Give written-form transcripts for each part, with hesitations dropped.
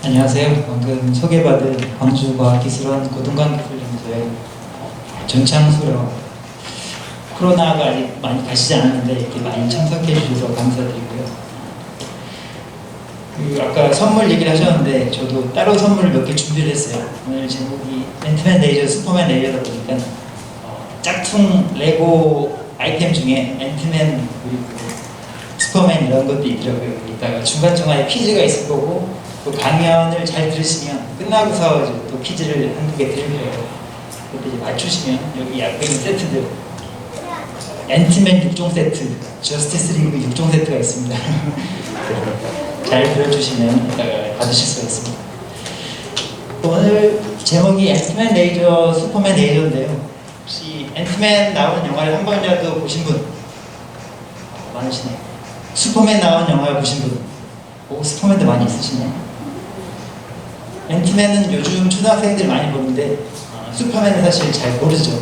안녕하세요. 방금 소개받은 광주과학기술원 고등과학기술연구소의 전창수라고 합니다. 코로나가 아직 많이 가시지 않았는데 이렇게 많이 참석해 주셔서 감사드리고요. 아까 선물 얘기를 하셨는데 저도 따로 선물을 몇 개 준비를 했어요. 오늘 제목이 앤트맨 레이저, 슈퍼맨 레이저다 보니까 짝퉁 레고 아이템 중에 앤트맨 그리고 슈퍼맨 이런 것도 있더라고요. 이따가 중간중간에 퀴즈가 있을 거고 또 강연을 잘 들으시면 끝나고서 이제 또 퀴즈를 한두 개 드릴 거예요. 그때 이제 맞추시면 여기 앞에 있는 세트들 앤트맨 6종 세트, 저스티스 리그 6종 세트가 있습니다. 잘 들어주시면 이따가 받으실 수가 있습니다. 오늘 제목이 앤트맨 레이저, 슈퍼맨 레이저인데요. 혹시 앤트맨 나오는 영화를 한 번이라도 보신 분? 많으시네요. 슈퍼맨 나오는 영화를 보신 분? 오, 슈퍼맨도 많이 있으시네요. 앤트맨은 요즘 초등학생들이 많이 보는데 슈퍼맨은 사실 잘 모르죠.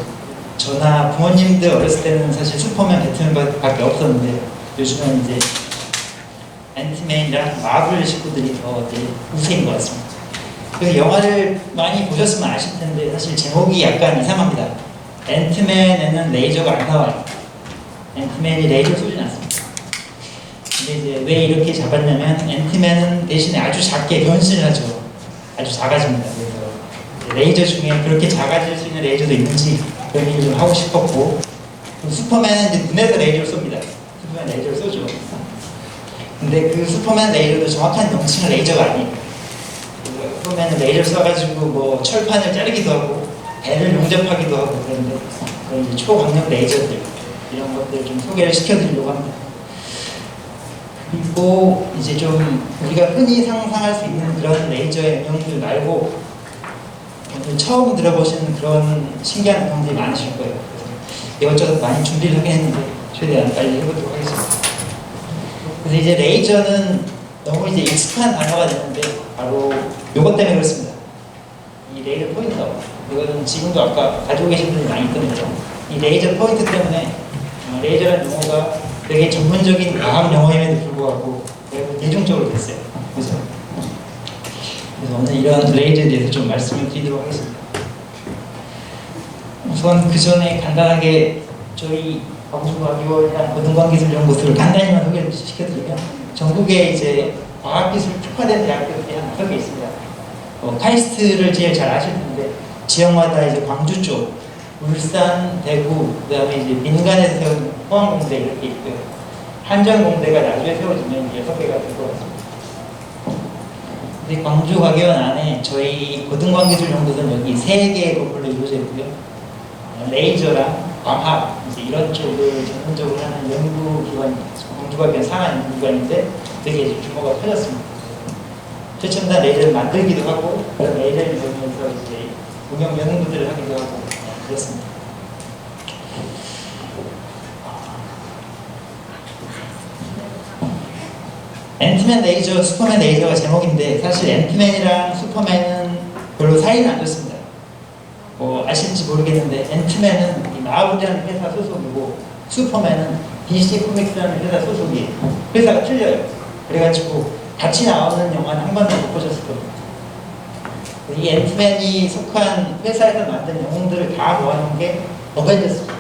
저나 부모님들 어렸을 때는 사실 슈퍼맨, 배트맨밖에 없었는데 요즘은 이제 앤트맨이랑 마블 식구들이 더 우세인 것 같습니다. 그 영화를 많이 보셨으면 아실 텐데 사실 제목이 약간 이상합니다. 앤트맨에는 레이저가 안 나와요. 앤트맨이 레이저 쏘진 않습니다. 근데 이제 왜 이렇게 잡았냐면 앤트맨은 대신에 아주 작게 변신을 하죠. 아주 작아집니다. 그래서 레이저 중에 그렇게 작아질 수 있는 레이저도 있는지 그런 얘기를 좀 하고 싶었고, 슈퍼맨은 이제 눈에서 레이저를 쏩니다. 슈퍼맨 레이저를 쏘죠. 근데 그 슈퍼맨 레이저도 정확한 명칭은 레이저가 아니에요. 슈퍼맨은 레이저 쏴가지고 뭐 철판을 자르기도 하고 배를 용접하기도 하고 그런데 그런 이제 초강력 레이저들 이런 것들 좀 소개를 시켜드리려고 합니다. 그리고 이제 좀 우리가 흔히 상상할 수 있는 그런 레이저의 응용들 말고 오늘 처음 들어보시는 그런 신기한 응용들이 많으실 거예요. 그래서 이것저것 많이 준비를 하긴 했는데 최대한 빨리 해보도록 하겠습니다. 그래서 이제 레이저는 너무 이제 익숙한 단어가 되는데 바로 이것 때문에 그렇습니다. 이 레이저 포인터, 이거는 지금도 아까 가지고 계신 분들이 많이 있거든요. 이 레이저 포인트 때문에 레이저라는 용어가 되게 전문적인 과학 용어임에도 불구하고 대중적으로 됐어요. 그래서 오늘 이런 레이저에 대해서 좀 말씀을 드리도록 하겠습니다. 우선 그 전에 간단하게 저희 광주과학기술이랑 고등과학기술연구소를 간단히만 소개를 시켜드리면 전국에 이제 과학기술 특화된 대학교들이 한 5개 있습니다. 카이스트를 제일 잘 아실 텐데 지역마다 이제 광주 쪽, 울산, 대구, 그 다음에 이제 민간에서 세운 포항공대 이렇게 있고요. 한전공대가 나중에 세워지면 6개가 될 것 같습니다. 근데 광주과기원 안에 저희 고등과학기술연구소는 여기 3개의 건물로 이루어져 있고요. 레이저랑 광학, 이제 이런 쪽을 전문적으로 하는 연구기관이 광주과기원 상한 연구기관인데 되게 이제 규모가 커졌습니다. 최첨단 레이저를 만들기도 하고 그런 레이저를 이용해서 이제 응용 연구들을 하기도 하고 그렇습니다. 앤트맨 레이저, 슈퍼맨 레이저가 제목인데 사실 앤트맨이랑 슈퍼맨은 별로 사이는 안 좋습니다. 아실지 모르겠는데 앤트맨은 이 마블이라는 회사 소속이고 슈퍼맨은 DC 코믹스라는 회사 소속이에요. 회사가 틀려요. 그래가지고 같이 나오는 영화는 한 번도 못 보셨을 겁니다. 이 앤트맨이 속한 회사에서 만든 영웅들을 다 모아놓은 게 어벤져스죠.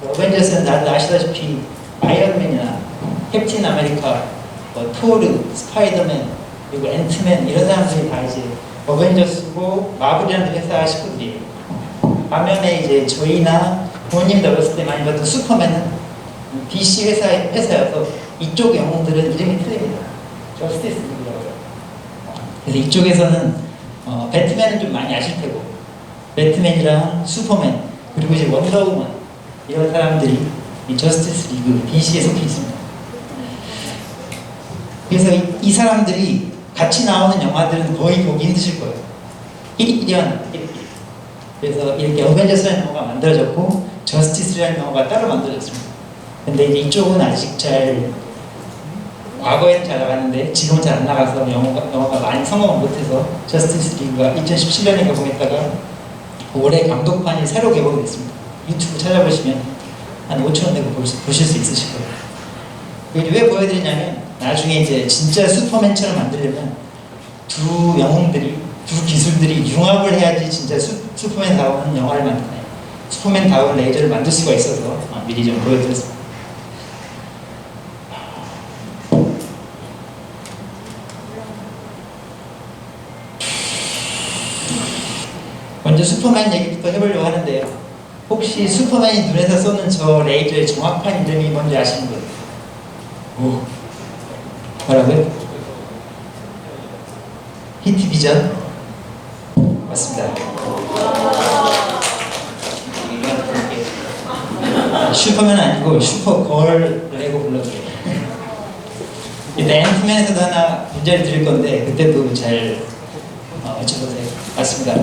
어벤져스는 다들 아시다시피 아이언맨이나 캡틴 아메리카, 토르, 스파이더맨, 그리고 앤트맨 이런 사람들이 다 이제 어벤져스고 마블이라는 회사 식구들이에요. 반면에 이제 저희나 부모님도 어렸을 때 많이 봤던 슈퍼맨은 DC 회사여서 이쪽 영웅들은 이름이 틀립니다. 저스티스 리그라고 해요. 그래서 이쪽에서는 배트맨은 좀 많이 아실 테고 배트맨이랑 슈퍼맨 그리고 이제 원더우먼 이런 사람들이 이 저스티스 리그 DC에 속해 있습니다. 그래서 이 사람들이 같이 나오는 영화들은 거의 보기 힘드실 거예요. 1년 1일. 그래서 이렇게 어벤져스라는 영화가 만들어졌고 저스티스라는 영화가 따로 만들어졌습니다. 근데 이제 이쪽은 아직 과거에는 잘 나갔는데 지금은 잘 안 나가서 영화가 많이 성공을 못해서 저스티스 리그가 2017년에 개봉했다가 올해 감독판이 새로 개봉이 됐습니다. 유튜브 찾아보시면 한 5,000원 내고 보실 수 있으실 거예요. 왜 보여드리냐면 나중에 이제 진짜 슈퍼맨처럼 만들려면 두 영웅들이, 두 기술들이 융합을 해야지 진짜 슈퍼맨다운 영화를 만드나요. 슈퍼맨다운 레이저를 만들 수가 있어서 미리 좀 보여드렸습니다. 먼저 슈퍼맨 얘기부터 해보려고 하는데요. 혹시 슈퍼맨이 눈에서 쏘는 저 레이저의 정확한 이름이 뭔지 아시는 분? 오. 뭐라고요? 히트 비전? 맞습니다. 슈퍼맨 아니고 슈퍼걸이라고 불러줘요. 일단 앤트맨에서도 하나 문제를 드릴 건데 그때도 잘 맞춰보세요. 맞습니다.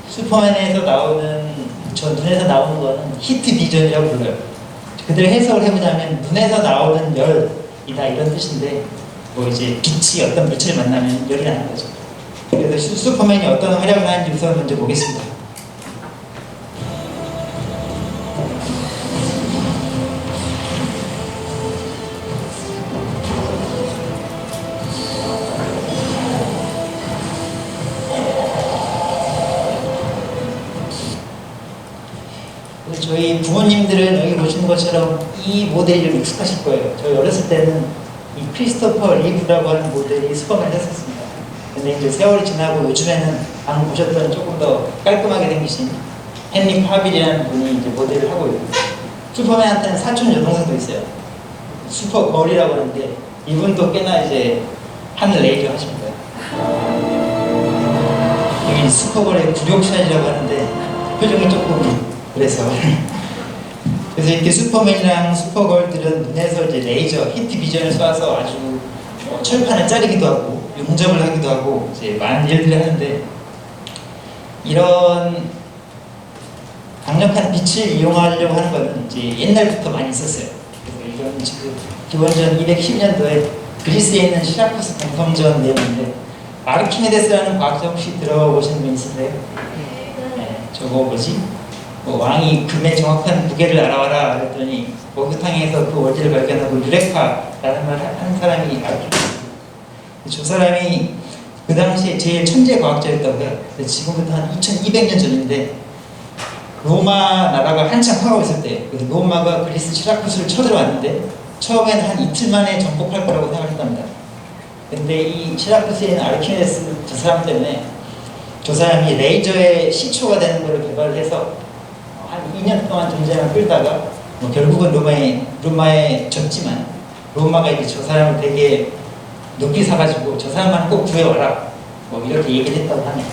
슈퍼맨에서 나오는, 저 눈에서 나오는 거는 히트 비전이라고 불러요. 그대로 해석을 해보자면 눈에서 나오는 열이다 이런 뜻인데, 뭐 이제 빛이 어떤 물체를 만나면 열이 나는 거죠. 그래서 슈퍼맨이 어떤 활약을 하는지 우선 먼저 보겠습니다. 저희 부모님들은 여기 보시는 것처럼 이 모델이 좀 익숙하실 거예요. 저희 어렸을 때는 이 크리스토퍼 리브라고 하는 모델이 슈퍼맨을 했었습니다. 근데 이제 세월이 지나고 요즘에는 방금 보셨던 조금 더 깔끔하게 생기신 헨리 파빌이라는 분이 이제 모델을 하고 있고, 슈퍼맨한테는 사촌 여동생도 있어요. 슈퍼걸이라고 하는데 이분도 꽤나 이제 하늘 레이저 하십니다. 여기 슈퍼걸의 굴욕샷이라고 하는데 표정이 조금 그래서 이렇게 슈퍼맨이랑 슈퍼걸들은 눈에서 이제 레이저, 히트 비전을 쏴서 아주 철판을 자르기도 하고 용접을 하기도 하고 이제 많은 일들을 하는데, 이런 강력한 빛을 이용하려고 하는 것은 이제 옛날부터 많이 있었어요. 그래서 이건 지금 기원전 210년도에 그리스에 있는 시라쿠스 공성전 내용인데, 아르키메데스라는 과학자 혹시 들어보신 분 있으세요? 네, 저거 뭐지? 왕이 금의 정확한 무게를 알아와라 그랬더니 목욕탕에서 그 원리를 발견하고 유레카라는 말 한 사람이 아르키메데스. 저 사람이 그 당시에 제일 천재 과학자였다고 해요. 지금부터 한 2200년 전인데 로마 나라가 한참 파고 있을 때 로마가 그리스 시라쿠스를 쳐들어왔는데 처음에는 한 이틀 만에 정복할 거라고 생각했답니다. 근데 이 시라쿠스에 있는 아르키메데스 저 사람 때문에, 저 사람이 레이저의 시초가 되는 것을 개발을 해서 한 2년 동안 전쟁을 끌다가 결국은 로마에 졌지만, 로마가 이제 저 사람을 되게 높이 사가지고 저 사람만 꼭 구해와라 이렇게 얘기를 했다고 하네요.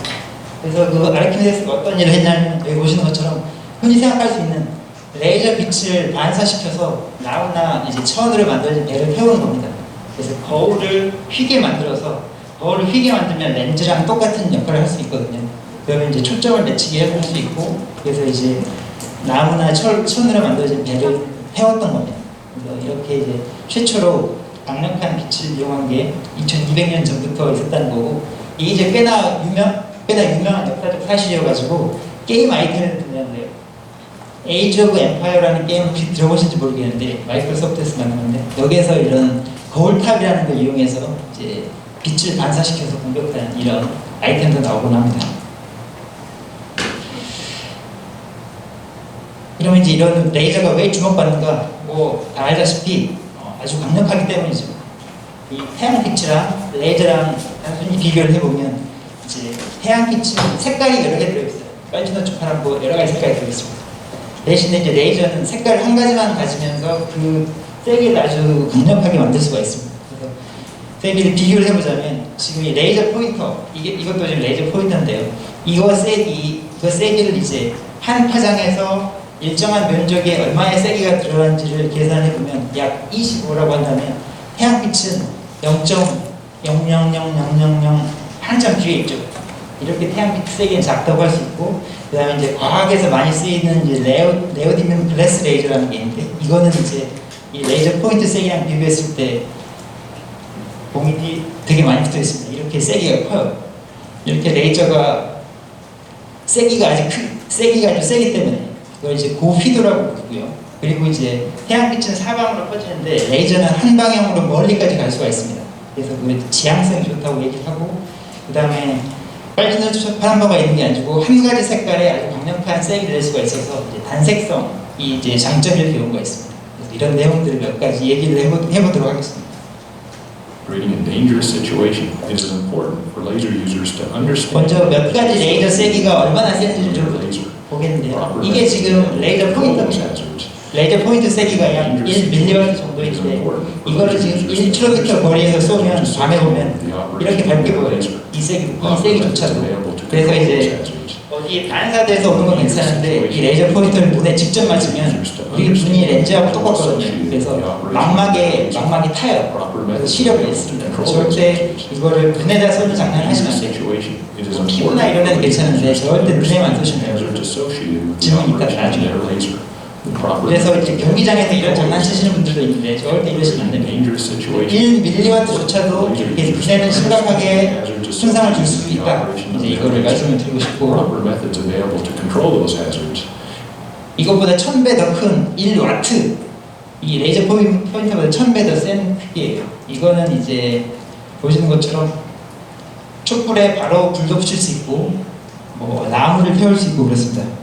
그래서 그 아르키메데스가 어떤 일을 했냐면, 여기 보시는 것처럼 흔히 생각할 수 있는 레이저 빛을 반사시켜서 나무나 이제 천으로 만들어진 배를 태우는 겁니다. 그래서 거울을 휘게 만들어서, 거울을 휘게 만들면 렌즈랑 똑같은 역할을 할 수 있거든요. 그러면 이제 초점을 맺히게 해볼 수 있고, 그래서 이제 나무나 천으로 만들어진 배를 태웠던 겁니다. 그래서 이렇게 이제 최초로 강력한 빛을 이용한 게 2200년 전부터 있었다는 거고, 이게 이제 꽤나 유명한 역사적 사실이어가지고 게임 아이템을 듣는데요. 에이지 오브 엠파이어라는 게임 혹시 들어보실지 모르겠는데 마이크로소프트에서 만든 건데, 여기에서 이런 거울탑이라는 걸 이용해서 이제 빛을 반사시켜서 공격하는 이런 아이템도 나오곤 합니다. 그러면 이제 이런 레이저가 왜 주목받는가? 다 알다시피 아주 강력하기 때문이죠. 이 태양빛이랑 레이저랑 단순히 비교를 해보면, 이제 태양빛은 색깔이 여러 개 들어있어요. 빨주노초 파란 뭐 여러 가지 색깔이 들어있습니다. 대신에 이제 레이저는 색깔 한 가지만 가지면서 그 세기를 아주 강력하게 만들 수가 있습니다. 그래서 세기를 비교를 해보자면, 지금 이 레이저 포인터, 이것도 지금 레이저 포인터인데요. 그 세기를 이제 한 파장에서 일정한 면적에 얼마의 세기가 들어가는지를 계산해보면 약 25라고 한다면, 태양빛은 0.000000 한참 뒤에 있죠. 이렇게 태양빛 세기는 작다고 할 수 있고, 그 다음에 이제 과학에서 많이 쓰이는 이제 네오디뮴 글래스 레이저라는 게 있는데, 이거는 이제 이 레이저 포인트 세기랑 비교했을 때 공이 되게 많이 붙어 있습니다. 이렇게 세기가 커요. 이렇게 레이저가 세기가 아주 세기 때문에 그걸 이제 고휘도라고 부르고요. 그리고 이제 태양빛은 사방으로 퍼지는데 레이저는 한 방향으로 멀리까지 갈 수가 있습니다. 그래서 그 지향성이 좋다고 얘기를 하고, 그 다음에 빨간색, 파란바가 있는 게 아니고 한 가지 색깔의 아주 강력한 색이 될 수가 있어서 이제 단색성이 이제 장점일 경우가 있습니다. 그래서 이런 내용들을 몇 가지 얘기를 해보도록 하겠습니다. Operating in dangerous situation, it is important for laser users to understand. 먼저 몇 가지 레이저 세기가 얼마나 센지를 좀 laser. 보겠는데요. 이게 지금 레이저 포인터입니다. 레이저 포인트 세기가 약 1mW 정도인데 이거를 지금 1km 거리에서 쏘면 밤에 보면 이렇게 밝게 보여요. 이 세기조차도. 그래서 이제 어디 반사돼서 오는 건 괜찮은데 이 레이저 포인터를 눈에 직접 맞으면 우리 눈이 렌즈하고 똑같거든요. 그래서 망막이 타요. 그래서 시력이 있습니다. 절대 이거를 눈에다 쏘는 장난을 하시면 안 돼요. 피부나 이런 데는 괜찮은데 절대 눈에만 쏘시면 지문이 있다 나중에. 그래서 이제 경기장에서 이런 장난치시는 분들도 있는데 절대 이러시면 안 됩니다. 1mW조차도 이렇게 눈에는 심각하게 손상을 줄 수 있다. 이제 이거를 말씀을 드리고 싶고, 이것보다 1000배 더 큰 1W, 이 레이저 포인터보다 1000배 더 센 크기예요. 이거는 이제 보시는 것처럼 촛불에 바로 불도 붙일 수 있고, 뭐 나무를 태울 수 있고 그렇습니다.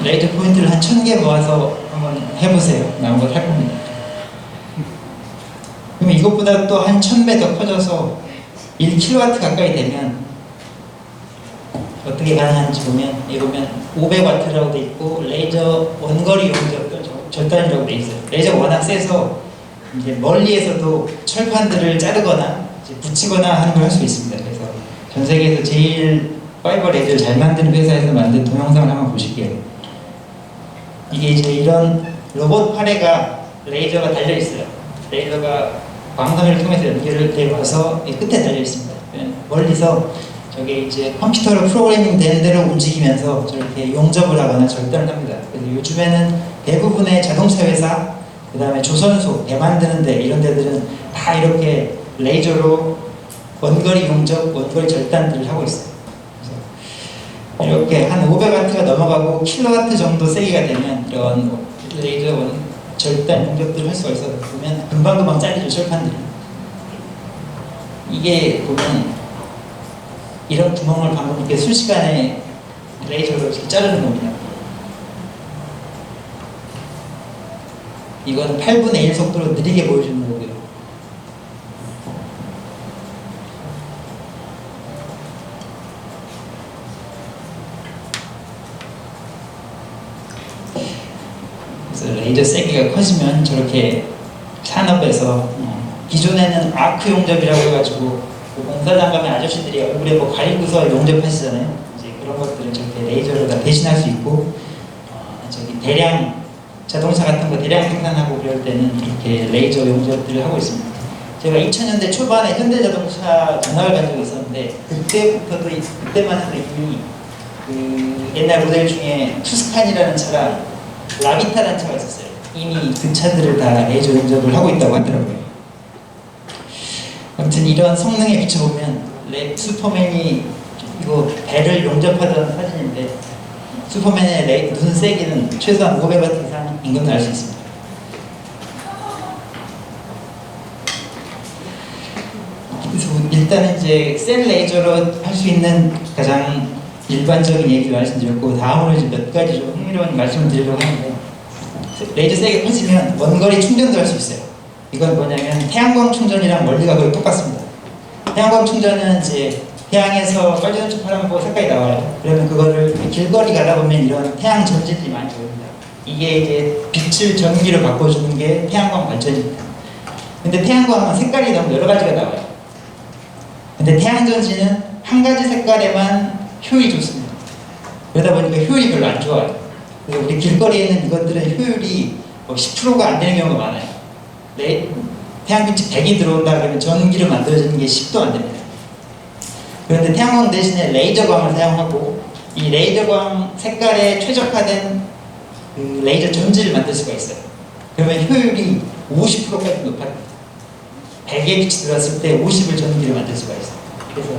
레이저 포인트를 한 1000개 모아서 한번 해보세요. 나온 걸 할 겁니다. 그럼 이것보다 또 한 1000배 더 커져서 1kW 가까이 되면 어떻게 가능한지 보면, 여기 보면 500W라고 돼 있고 레이저 원거리 용접 절단이라고 돼 있어요. 레이저가 워낙 세서 이제 멀리에서도 철판들을 자르거나 이제 붙이거나 하는 걸 할 수 있습니다. 그래서 전 세계에서 제일 파이버 레이저를 잘 만드는 회사에서 만든 동영상을 한번 보실게요. 이게 이제 이런 로봇 팔에가 레이저가 달려 있어요. 레이저가 광선을 통해서 연결을 되어서 끝에 달려 있습니다. 멀리서 저게 이제 컴퓨터로 프로그래밍 된 대로 움직이면서 저렇게 용접을 하거나 절단을 합니다. 그래서 요즘에는 대부분의 자동차 회사, 그 다음에 조선소, 배 만드는 데 이런 데들은 다 이렇게 레이저로 원거리 용접, 원거리 절단들을 하고 있어요. 이렇게 한 500W가 넘어가고 킬로와트 정도 세기가 되면 이런 레이저 절단 용접들을 할 수가 있어서 보면 금방금방 잘리죠, 철판들이. 이게 보면 이런 구멍을 방금 이렇게 순식간에 레이저로 이렇게 자르는 겁니다. 이거는 8분의 1 속도로 느리게 보여주는 거고요. 레이저 세기가 커지면 저렇게 산업에서 기존에는 아크 용접이라고 해가지고 그 공사장 가면 아저씨들이 얼굴에 뭐 가리고서 용접하시잖아요. 이제 그런 것들을 저렇게 레이저로 다 대신할 수 있고, 저기 대량 자동차 같은 거 대량 생산하고 그럴 때는 이렇게 레이저 용접들을 하고 있습니다. 제가 2000년대 초반에 현대자동차 전화를 간 적이 있었는데 그때만 해도 이미 그 옛날 모델 중에 투스칸이라는 차랑 라비타라는 차가 있었어요. 이미 그 차들을 다 레이저 용접을 하고 있다고 하더라고요. 아무튼 이런 성능에 비춰보면 슈퍼맨이 이거 배를 용접하던 사진인데 슈퍼맨의 눈 세기는 최소한 500W 이상인 건 알 수 있습니다. 그래서 일단은 이제 센 레이저로 할 수 있는 가장 일반적인 얘기를 말씀드렸고, 다음으로 이제 몇 가지 좀 흥미로운 말씀을 드리려고 하는데, 레이저 세게 퍼지면 원거리 충전도 할 수 있어요. 이건 뭐냐면 태양광 충전이랑 원리가 거의 똑같습니다. 태양광 충전은 이제 태양에서 빨간색 파란색 색깔이 나와요. 그러면 그거를 길거리 가다 보면 이런 태양 전지들이 많이 보입니다. 이게 이제 빛을 전기로 바꿔주는 게 태양광 발전입니다. 근데 태양광은 색깔이 너무 여러 가지가 나와요. 근데 태양 전지는 한 가지 색깔에만 효율이 좋습니다. 그러다 보니까 효율이 별로 안 좋아요. 그래서 우리 길거리에는 이것들은 효율이 10%가 안 되는 경우가 많아요. 태양빛이 100이 들어온다 그러면 전기를 만들어지는 게 10도 안 됩니다. 그런데 태양광 대신에 레이저광을 사용하고, 이 레이저광 색깔에 최적화된 그 레이저 전지를 만들 수가 있어요. 그러면 효율이 50%까지 높아집니다. 100의 빛이 들어왔을 때 50을 전기를 만들 수가 있어요. 그래서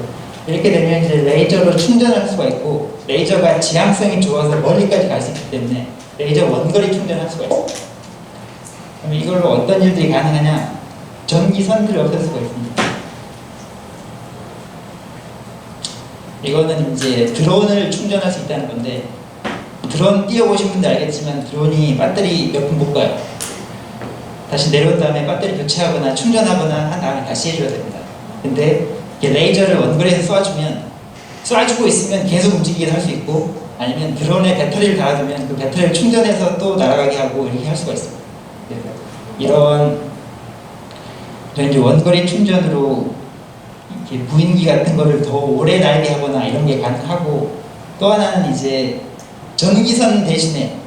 이렇게 되면 이제 레이저로 충전할 수가 있고, 레이저가 지향성이 좋아서 멀리까지 갈 수 있기 때문에 레이저 원거리 충전할 수가 있어요. 그러면 이걸로 어떤 일들이 가능하냐? 전기선들을 없앨 수가 있습니다. 이거는 이제 드론을 충전할 수 있다는 건데, 드론 띄워보신 분들 알겠지만 드론이 배터리 몇 분 못 가요. 다시 내려온 다음에 배터리 교체하거나 충전하거나 한 다음에 다시 해줘야 됩니다. 근데 이게 레이저를 원거리에서 쏴주면, 쏴주고 있으면 계속 움직이게 할 수 있고, 아니면 드론에 배터리를 달아두면 그 배터리를 충전해서 또 날아가게 하고 이렇게 할 수가 있습니다. 그래서 이런 이제 원거리 충전으로 이렇게 무인기 같은 거를 더 오래 날게 하거나 이런 게 가능하고, 또 하나는 이제 전기선 대신에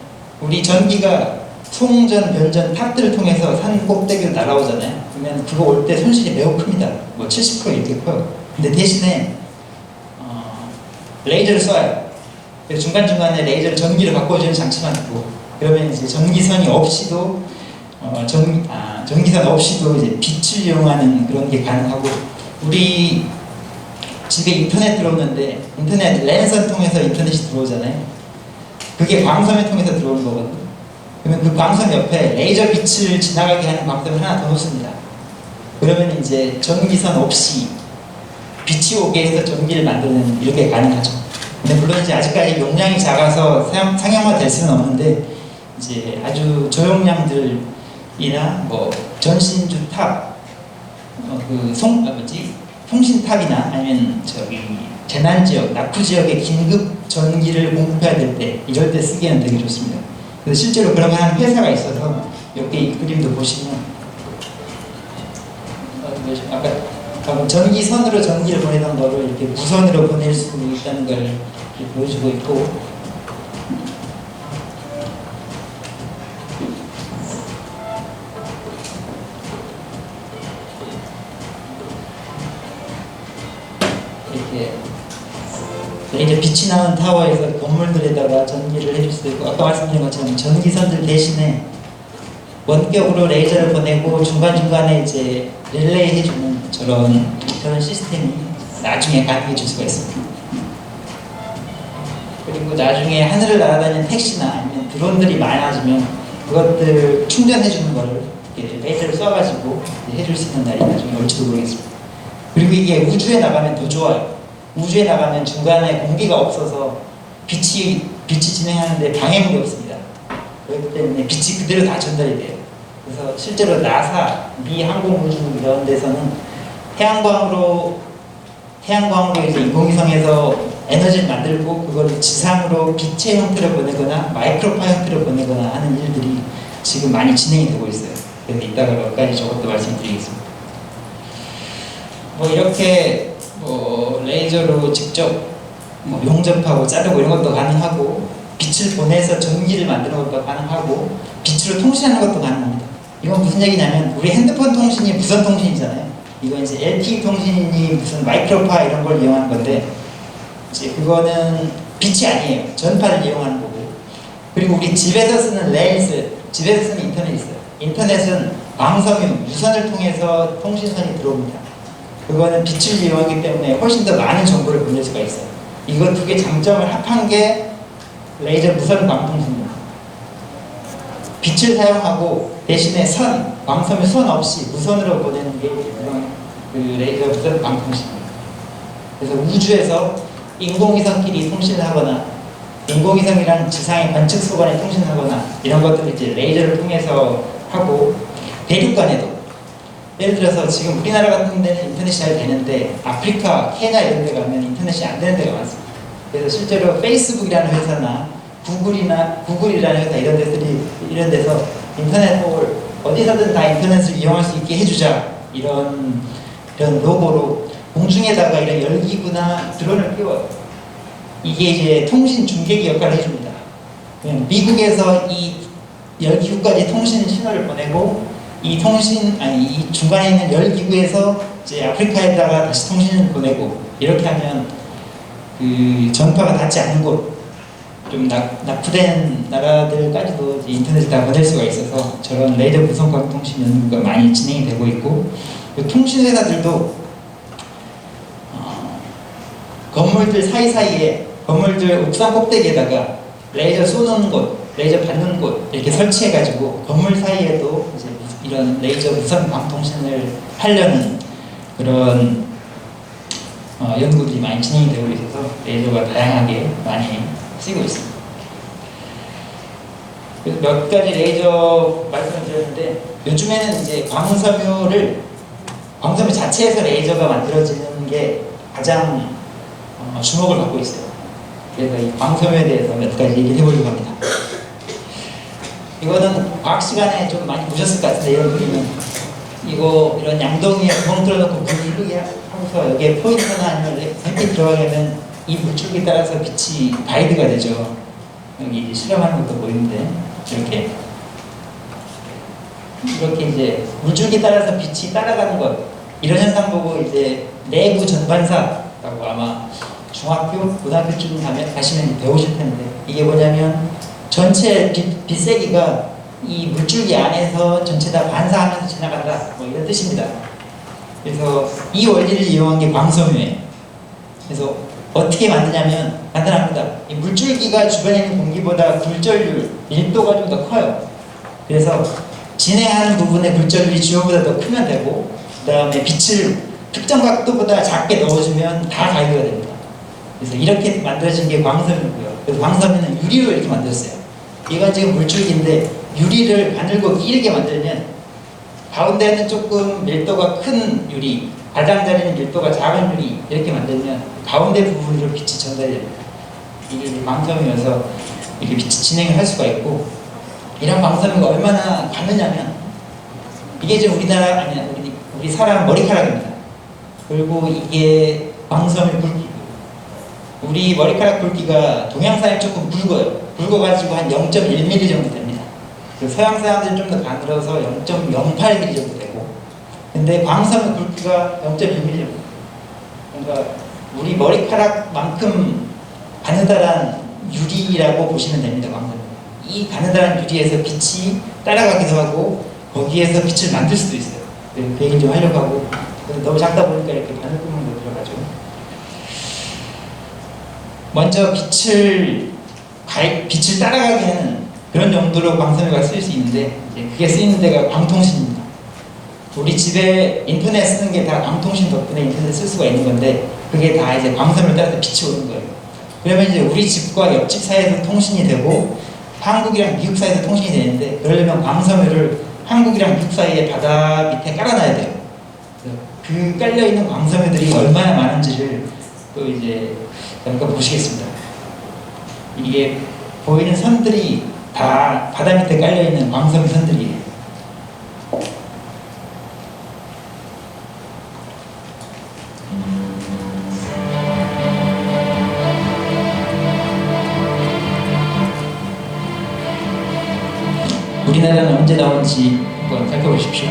우리 전기가 송전, 변전, 탑들을 통해서 산 꼭대기로 날아오잖아요. 그러면 그거 올 때 손실이 매우 큽니다. 뭐 70% 이렇게 커요. 근데 대신에 레이저를 쏴요. 그래서 중간중간에 레이저를 전기를 바꿔주는 장치만 있고, 그러면 이제 전기선이 없이도 전기선 없이도 이제 빛을 이용하는 그런 게 가능하고, 우리 집에 인터넷 들어오는데 인터넷 랜선 통해서 인터넷이 들어오잖아요. 그게 광선을 통해서 들어오는 거거든요. 그러면 그 광선 옆에 레이저 빛을 지나가게 하는 광선을 하나 더 놓습니다. 그러면 이제 전기선 없이 빛이 오게 해서 전기를 만드는 이렇게 가능하죠. 근데 물론 이제 아직까지 용량이 작아서 상용화 될 수는 없는데, 이제 아주 저용량들이나 뭐 전신주 탑, 통신탑이나 아니면 재난 지역, 낙후 지역에 긴급 전기를 공급해야 될 때, 이럴 때 쓰기에는 되게 좋습니다. 그래서 실제로 그런 거 하는 회사가 있어서 여기 이 그림도 보시면 아까 전기선으로 전기를 보내던 거를 이렇게 무선으로 보낼 수 있다는 걸 이렇게 보여주고 있고, 이렇게 이제 빛이 나는 타워에서 건물들에다가 전기를 해줄 수도 있고, 아까 말씀드린 것처럼 전기선들 대신에 원격으로 레이저를 보내고 중간중간에 이제 릴레이 해주는 저런 시스템이 나중에 가능해질 수가 있습니다. 그리고 나중에 하늘을 날아다니는 택시나 아니면 드론들이 많아지면 그것들 충전해주는 거를 이렇게 레이저를 쏴가지고 해줄 수 있는 날이 나중에 올지도 모르겠습니다. 그리고 이게 우주에 나가면 더 좋아요. 우주에 나가면 중간에 공기가 없어서 빛이 진행하는데 방해물이 없습니다. 그렇기 때문에 빛이 그대로 다 전달이 돼요. 그래서 실제로 나사, 미 항공우주 이런 데서는 태양광으로 이제 인공위성에서 에너지를 만들고 그걸 지상으로 빛의 형태로 보내거나 마이크로파 형태로 보내거나 하는 일들이 지금 많이 진행이 되고 있어요. 그래서 이따가 몇 가지 저것도 말씀드리겠습니다. 뭐 이렇게 레이저로 직접 용접하고 자르고 이런 것도 가능하고, 빛을 보내서 전기를 만드는 것도 가능하고, 빛으로 통신하는 것도 가능합니다. 이건 무슨 얘기냐면, 우리 핸드폰 통신이 무선 통신이잖아요. 이건 이제 LTE 통신이 무슨 마이크로파 이런 걸 이용하는 건데, 이제 그거는 빛이 아니에요. 전파를 이용하는 거고. 그리고 우리 집에서 쓰는 레일스, 집에서 쓰는 인터넷이 있어요. 인터넷은 광섬유, 유선을 통해서 통신선이 들어옵니다. 그거는 빛을 이용하기 때문에 훨씬 더 많은 정보를 보낼 수가 있어요. 이거 두 개 장점을 합한 게 레이저 무선 광통신입니다. 빛을 사용하고 대신에 광섬유 선 없이 무선으로 보내는 게 그 레이저 무선 광통신입니다. 그래서 우주에서 인공위성끼리 통신을 하거나, 인공위성이랑 지상의 관측소 간에 통신을 하거나, 이런 것들을 이제 레이저를 통해서 하고, 대륙간에도 예를 들어서 지금 우리나라 같은 데는 인터넷이 잘 되는데 아프리카, 케냐 이런 데 가면 인터넷이 안 되는 데가 많습니다. 그래서 실제로 페이스북이라는 회사나 구글이라는 회사 이런 데서 인터넷 어디서든 다 인터넷을 이용할 수 있게 해주자, 이런 로고로 공중에다가 이런 열기구나 드론을 띄워요. 이게 이제 통신 중계기 역할을 해줍니다. 미국에서 이 열기구까지 통신 신호를 보내고, 이 중간에 있는 열기구에서 이제 아프리카에다가 다시 통신을 보내고, 이렇게 하면 그 전파가 닿지 않는 곳, 좀 낙후된 나라들까지도 이제 인터넷을 다 보낼 수가 있어서 저런 레이저 무선광 통신 연구가 많이 진행이 되고 있고, 그 통신 회사들도 건물들 사이사이에, 건물들 옥상 꼭대기에다가 레이저 쏘는 곳, 레이저 받는 곳 이렇게 설치해가지고 건물 사이에도 이제 이런 레이저 무선 광통신을 하려는 그런 연구들이 많이 진행이 되고 있어서 레이저가 다양하게 많이 쓰이고 있습니다. 그래서 몇 가지 레이저 말씀을 드렸는데, 요즘에는 이제 광섬유 자체에서 레이저가 만들어지는 게 가장 주목을 받고 있어요. 그래서 이 광섬유에 대해서 몇 가지 얘기를 해보려고 합니다. 이거는 과학 시간에 좀 많이 보셨을 것 같은데, 이런 그림은 이런 양동이에 구멍 뚫어놓고 물 흐르게 하고서 여기에 포인터나 아니면 햇빛 들어가게 하면 이 물줄기에 따라서 빛이 가이드가 되죠. 여기 실험하는 것도 보이는데 이렇게 이제 물줄기 따라서 빛이 따라가는 것, 이런 현상 보고 이제 내구 전반사라고 아마 중학교, 고등학교쯤 가시면 배우실 텐데, 이게 뭐냐면 전체 빛세기가 이 물줄기 안에서 전체 다 반사하면서 지나간다, 뭐 이런 뜻입니다. 그래서 이 원리를 이용한 게 광섬유예요. 그래서 어떻게 만드냐면 간단합니다. 이 물줄기가 주변에 있는 공기보다 굴절률, 밀도가 좀 더 커요. 그래서 진행하는 부분의 굴절률이 주요보다 더 크면 되고, 그 다음에 빛을 특정 각도보다 작게 넣어주면 다 가이드가 됩니다. 그래서 이렇게 만들어진 게 광섬유고요. 그래서 광섬유는 유리로 이렇게 만들었어요. 얘가 지금 물줄기인데 유리를 가늘고 길게 만들면 가운데는 조금 밀도가 큰 유리, 가장자리는 밀도가 작은 유리, 이렇게 만들면 가운데 부분으로 빛이 전달이 됩니다. 이게 광섬유여서 이렇게 빛이 진행을 할 수가 있고, 이런 광섬유가 얼마나 가느냐면, 이게 지금 우리 사람 머리카락입니다. 그리고 이게 광섬유 굵기. 우리 머리카락 굵기가 동양 사람이 조금 굵어요. 굵어가지고 한 0.1mm 정도 됩니다. 서양 사람들은 좀 더 가늘어서 0.08mm 정도 되고, 근데 광섬유 굵기가 0.1mm. 그러니까 우리 머리카락만큼 가느다란 유리라고 보시면 됩니다. 광섬유. 이 가느다란 유리에서 빛이 따라가기도 하고 거기에서 빛을 만들 수도 있어요. 그 얘기 좀 하려고 하고, 너무 작다 보니까 이렇게 바늘구멍도 들어가죠. 먼저 빛을 따라가게 하는 그런 용도로 광섬유가 쓰일 수 있는데, 이제 그게 쓰이는 데가 광통신입니다. 우리 집에 인터넷 쓰는 게 다 광통신 덕분에 인터넷 쓸 수가 있는 건데, 그게 다 이제 광섬유를 따라서 빛이 오는 거예요. 그러면 이제 우리 집과 옆집 사이에서 통신이 되고 한국이랑 미국 사이에서 통신이 되는데, 그러려면 광섬유를 한국이랑 미국 사이에 바다 밑에 깔아놔야 돼요. 그 깔려있는 광섬유들이 얼마나 많은지를 또 이제 잠깐 보시겠습니다. 이게 보이는 선들이 다 바다 밑에 깔려있는 광섬유 선들이에요. 우리나라는 언제 나온지 한번 살펴보십시오.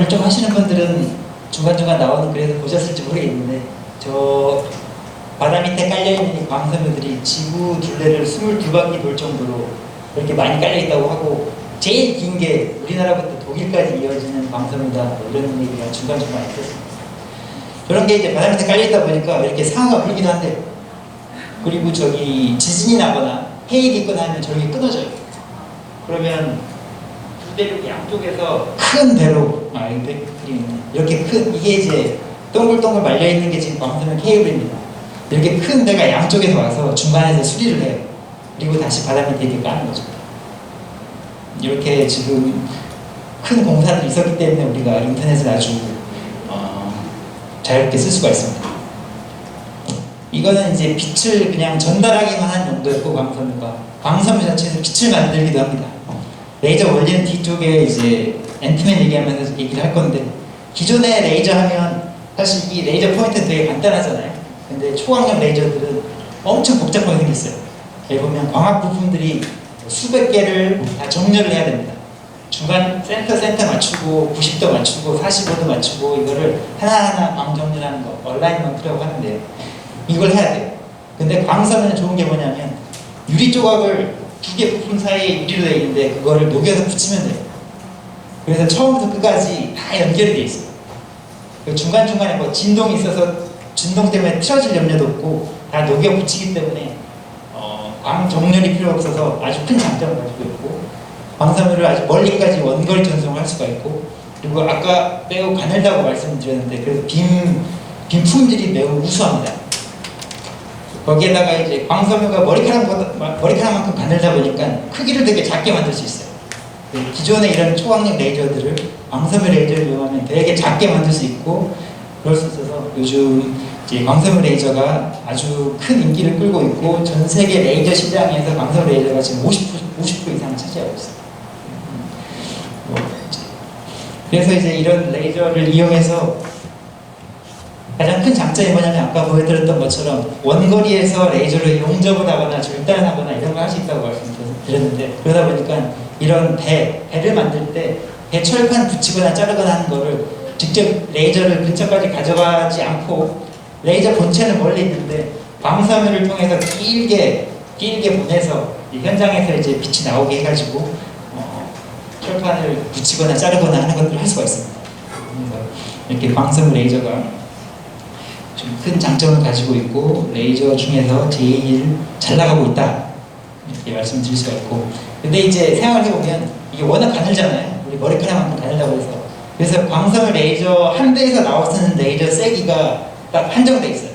좀 하시는 분들은 중간중간 나오는 글에서 보셨을지 모르겠는데, 저 바다 밑에 깔려있는 이 광섬유들이 지구 둘레를 22바퀴 돌 정도로 그렇게 많이 깔려있다고 하고, 제일 긴 게 우리나라부터 독일까지 이어지는 광섬유다, 뭐 이런 얘기가 중간중간 있었습니다. 그런 게 이제 바다 밑에 깔려있다 보니까 이렇게 상어가 불기도 한대요. 그리고 저기 지진이 나거나 해일이 있거나 하면 저렇게 끊어져요. 그러면 두 대륙 양쪽에서 큰 배로, 이렇게 큰, 이게 이제 동글동글 말려있는 게 지금 광섬유 케이블입니다. 이렇게 큰 배가 양쪽에서 와서 중간에서 수리를 해요. 그리고 다시 바다 밑에 이렇게 까는 거죠. 이렇게 지금 큰 공사들이 있었기 때문에 우리가 인터넷을 아주 자유롭게 쓸 수가 있습니다. 이거는 이제 빛을 그냥 전달하기만 한 용도였고, 광섬유 자체에서 빛을 만들기도 합니다. 레이저 원리는 뒤쪽에 이제 앤트맨 얘기하면서 얘기를 할 건데, 기존의 레이저 하면 사실 이 레이저 포인트는 되게 간단하잖아요. 근데 초광력 레이저들은 엄청 복잡하게 생겼어요. 여기 보면 광학 부품들이 수백 개를 다 정렬을 해야 됩니다. 중간 센터 맞추고 90도 맞추고 45도 맞추고 이거를 하나하나 광 정렬하는 거 얼라인먼트라고 하는데요. 이걸 해야 돼요. 근데 광섬유는 좋은 게 뭐냐면 유리 조각을 두 개 부품 사이에 유리로 되어 있는데 그거를 녹여서 붙이면 돼요. 그래서 처음부터 끝까지 다 연결이 되어 있어요. 중간중간에 뭐 진동이 있어서 진동 때문에 틀어질 염려도 없고 다 녹여 붙이기 때문에 광 정렬이 필요 없어서 아주 큰 장점을 가지고 있고, 광섬유를 아주 멀리까지 원거리 전송을 할 수가 있고, 그리고 아까 매우 가늘다고 말씀드렸는데 그래서 빔 품질이 매우 우수합니다. 거기에다가 이제 광섬유가 머리카락만큼 가늘다 보니까 크기를 되게 작게 만들 수 있어요. 기존의 이런 초광력 레이저들을 광섬유 레이저를 이용하면 되게 작게 만들 수 있고, 그럴 수 있어서 요즘 이제 광섬유 레이저가 아주 큰 인기를 끌고 있고, 전 세계 레이저 시장에서 광섬유 레이저가 지금 50% 이상을 차지하고 있어요. 그래서 이제 이런 레이저를 이용해서 가장 큰 장점이 뭐냐면 아까 보여드렸던 것처럼 원거리에서 레이저를 용접을 하거나 절단하거나 이런 걸 할 수 있다고 말씀드렸는데, 그러다 보니까 이런 배를 만들 때 배 철판 붙이거나 자르거나 하는 거를 직접 레이저를 근처까지 가져가지 않고 레이저 본체는 멀리 있는데 광섬유를 통해서 길게 보내서 현장에서 이제 빛이 나오게 해가지고 철판을 붙이거나 자르거나 하는 것들을 할 수가 있습니다. 그래서 이렇게 광섬유 레이저가 좀 큰 장점을 가지고 있고 레이저 중에서 제일 잘 나가고 있다, 이렇게 말씀드릴 수가 있고, 근데 이제 생각을 해보면 이게 워낙 가늘잖아요. 우리 머리카락만큼 가늘다고 해서. 그래서 광섬유 레이저 한 대에서 나오는 레이저 세기가 딱 한정돼 있어요.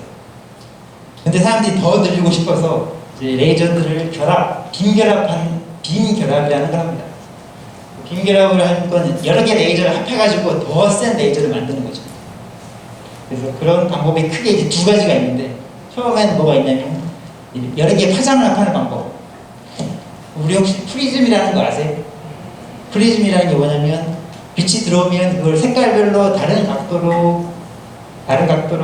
근데 사람들이 더 늘리고 싶어서 이제 레이저들을 빔결합이라는 걸 합니다. 빔결합을 하는 건 여러 개 레이저를 합해가지고 더 센 레이저를 만드는 거죠. 그래서 그런 방법이 크게 이제 두 가지가 있는데, 처음에는 뭐가 있냐면 여러 개 파장을 합하는 방법. 우리 혹시 프리즘이라는 거 아세요? 프리즘이라는 게 뭐냐면 빛이 들어오면 그걸 색깔별로 다른 각도로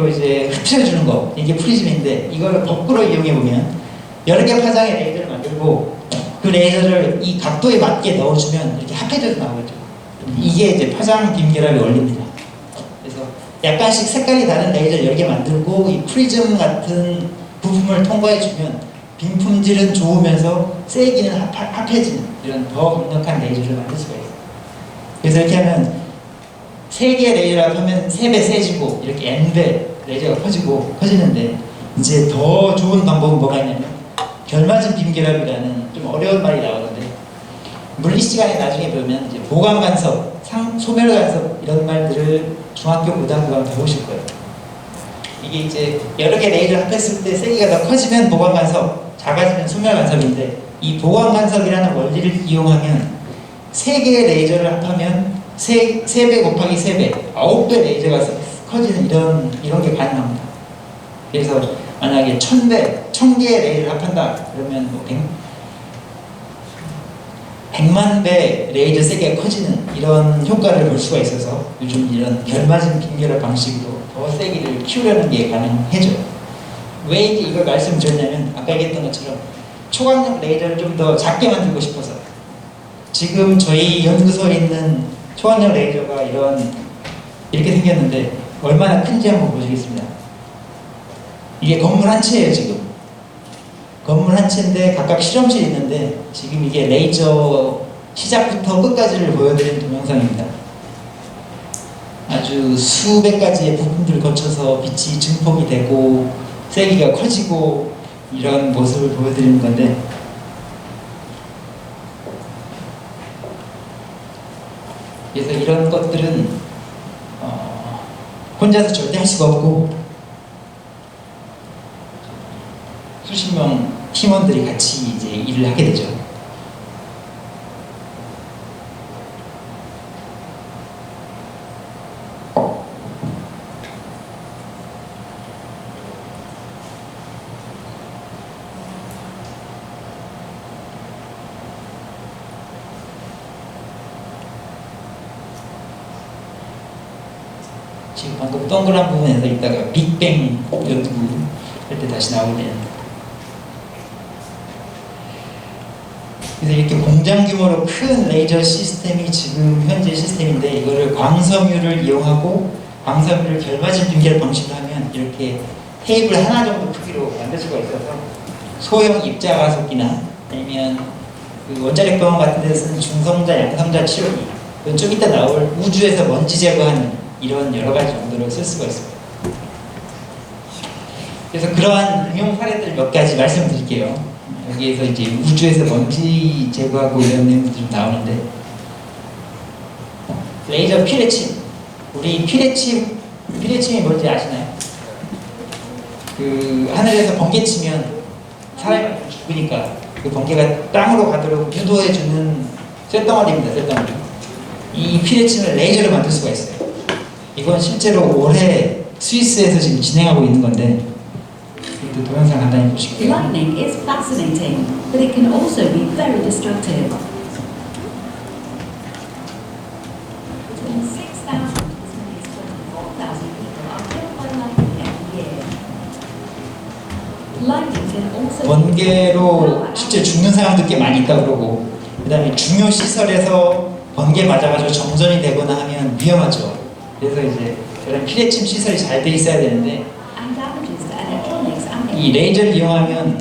이제 흡수해주는 거, 이게 프리즘인데, 이걸 거꾸로 이용해보면 여러 개 파장의 레이저를 만들고 그 레이저를 이 각도에 맞게 넣어주면 이렇게 합해져서 나오죠. 이게 이제 파장 빔결합의 원리입니다. 그래서 약간씩 색깔이 다른 레이저 여러 개 만들고 이 프리즘 같은 부품을 통과해주면 빔 품질은 좋으면서 세기는 합해지는 이런 더 강력한 레이저를 만들 수가 있어요. 그래서 이렇게 하면 3개의 레이저를 하면 3배 세지고 이렇게 N배 레이저가 커지는데, 이제 더 좋은 방법은 뭐가 있냐면 결맞은 빔결합이라는 좀 어려운 말이 나오는데, 물리 시간에 나중에 배우면 이제 보강 간섭, 소멸 간섭 이런 말들을 중학교 고등학교 가면 배우실 거예요. 이게 이제 여러 개 레이저를 합했을 때 세기가 더 커지면 보강 간섭, 작아지면 소멸 간섭인데, 이 보강 간섭이라는 원리를 이용하면 3개의 레이저를 합하면 3배 곱하기 3배, 9배 레이저가 커지는 이런 게 가능합니다. 그래서 만약에 1000개의 레이저를 합한다 그러면 뭐 100만 배 레이저 세기가 커지는 이런 효과를 볼 수가 있어서 요즘 이런 결맞은 빔결합 방식으로 더 세기를 키우려는 게 가능해져요. 왜 이제 이걸 말씀드렸냐면 아까 얘기했던 것처럼 초광력 레이저를 좀 더 작게 만들고 싶어서, 지금 저희 연구소에 있는 초광력 레이저가 이런 이렇게 생겼는데 얼마나 큰지 한번 보시겠습니다. 이게 건물 한 채예요. 지금 건물 한 채인데 각각 실험실이 있는데 지금 이게 레이저 시작부터 끝까지를 보여드리는 동영상입니다. 아주 수백 가지의 부품들을 거쳐서 빛이 증폭이 되고 세기가 커지고 이런 모습을 보여드리는 건데, 그래서 이런 것들은 혼자서 절대 할 수가 없고 수십 명 팀원들이 같이 이제 일을 하게 되죠. 지금 방금 동그란 부분에서 있다가 빅뱅 연구 할 때 다시 나오는, 그래서 이렇게 공장 규모로 큰 레이저 시스템이 지금 현재 시스템인데, 이거를 광섬유를 이용하고 광섬유를 결맞은 빙결 방식으로 하면 이렇게 테이블 하나 정도 크기로 만들 수가 있어서 소형 입자가속기나 아니면 그 원자력 병원 같은 데서 쓰는 중성자, 양성자 치료기, 좀 이따 나올 우주에서 먼지 제거하는 이런 여러 가지 용도로 쓸 수가 있습니다. 그래서 그러한 응용 사례들 몇 가지 말씀드릴게요. 여기에서 이제 우주에서 먼지 제거하고 이런 내용들이 나오는데, 레이저 피레침. 우리 피레침이 뭔지 아시나요? 그 하늘에서 번개 치면 사람이 죽으니까 그 번개가 땅으로 가도록 유도해주는 쇳덩어리입니다. 쇳덩어리. 이 피레침을 레이저로 만들 수가 있어요. 이건 실제로 올해 스위스에서 지금 진행하고 있는 건데, 이 동영상 간단히 보실게요. Lightning is fascinating, but it can also be very destructive. Between 6,000 as many as 24,000 people are killed by lightning every year. Lightning can also 번개로 실제 죽는 사람도 꽤 많이 있다고 그러고, 그 다음에 중요 시설에서 번개 맞아가지고 정전이 되거나 하면 위험하죠. 그래서 이제 그런 피레침 시설이 잘 돼 있어야 되는데, and damages to electronics and 이 레이저를 이용하면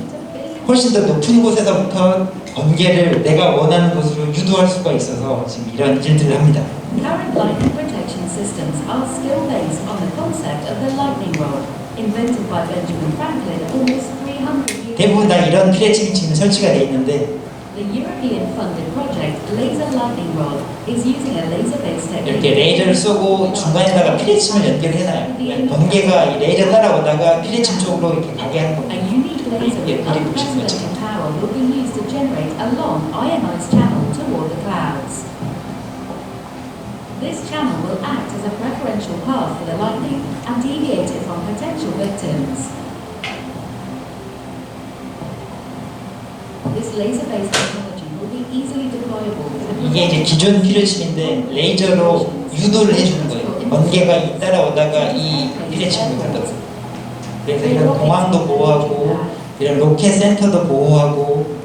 훨씬 더 높은 곳에서부터 번개를 내가 원하는 곳으로 유도할 수가 있어서 지금 이런 일들을 합니다. Current lightning protection systems are still based on the concept of the lightning rod, invented by Benjamin Franklin almost 300 years 대부분 다 ago. 이런 피레침이 지금 설치가 돼 있는데, The European-funded project Laser Lightning Rod is using a laser-based technique. 이렇게 레이저를 쏘고 중간에다가 피레침을 연결해놔요. 그러면 번개가 이 레이저 따라오다가 피레침 쪽으로 이렇게 가게 하는 A 겁니다. unique laser with unprecedented power will be used to generate a long ionized channel toward the clouds. This channel will act as a preferential path for the lightning and deviate it from potential victims. This laser-based technology will be easily deployable. 이게 이제 기존 피레침인데 레이저로 유도를 해주는 거예요. 번개가 따라오다가 이 피레침을 간다고. 그래서 이런 공항도 보호하고 이런 로켓 센터도 보호하고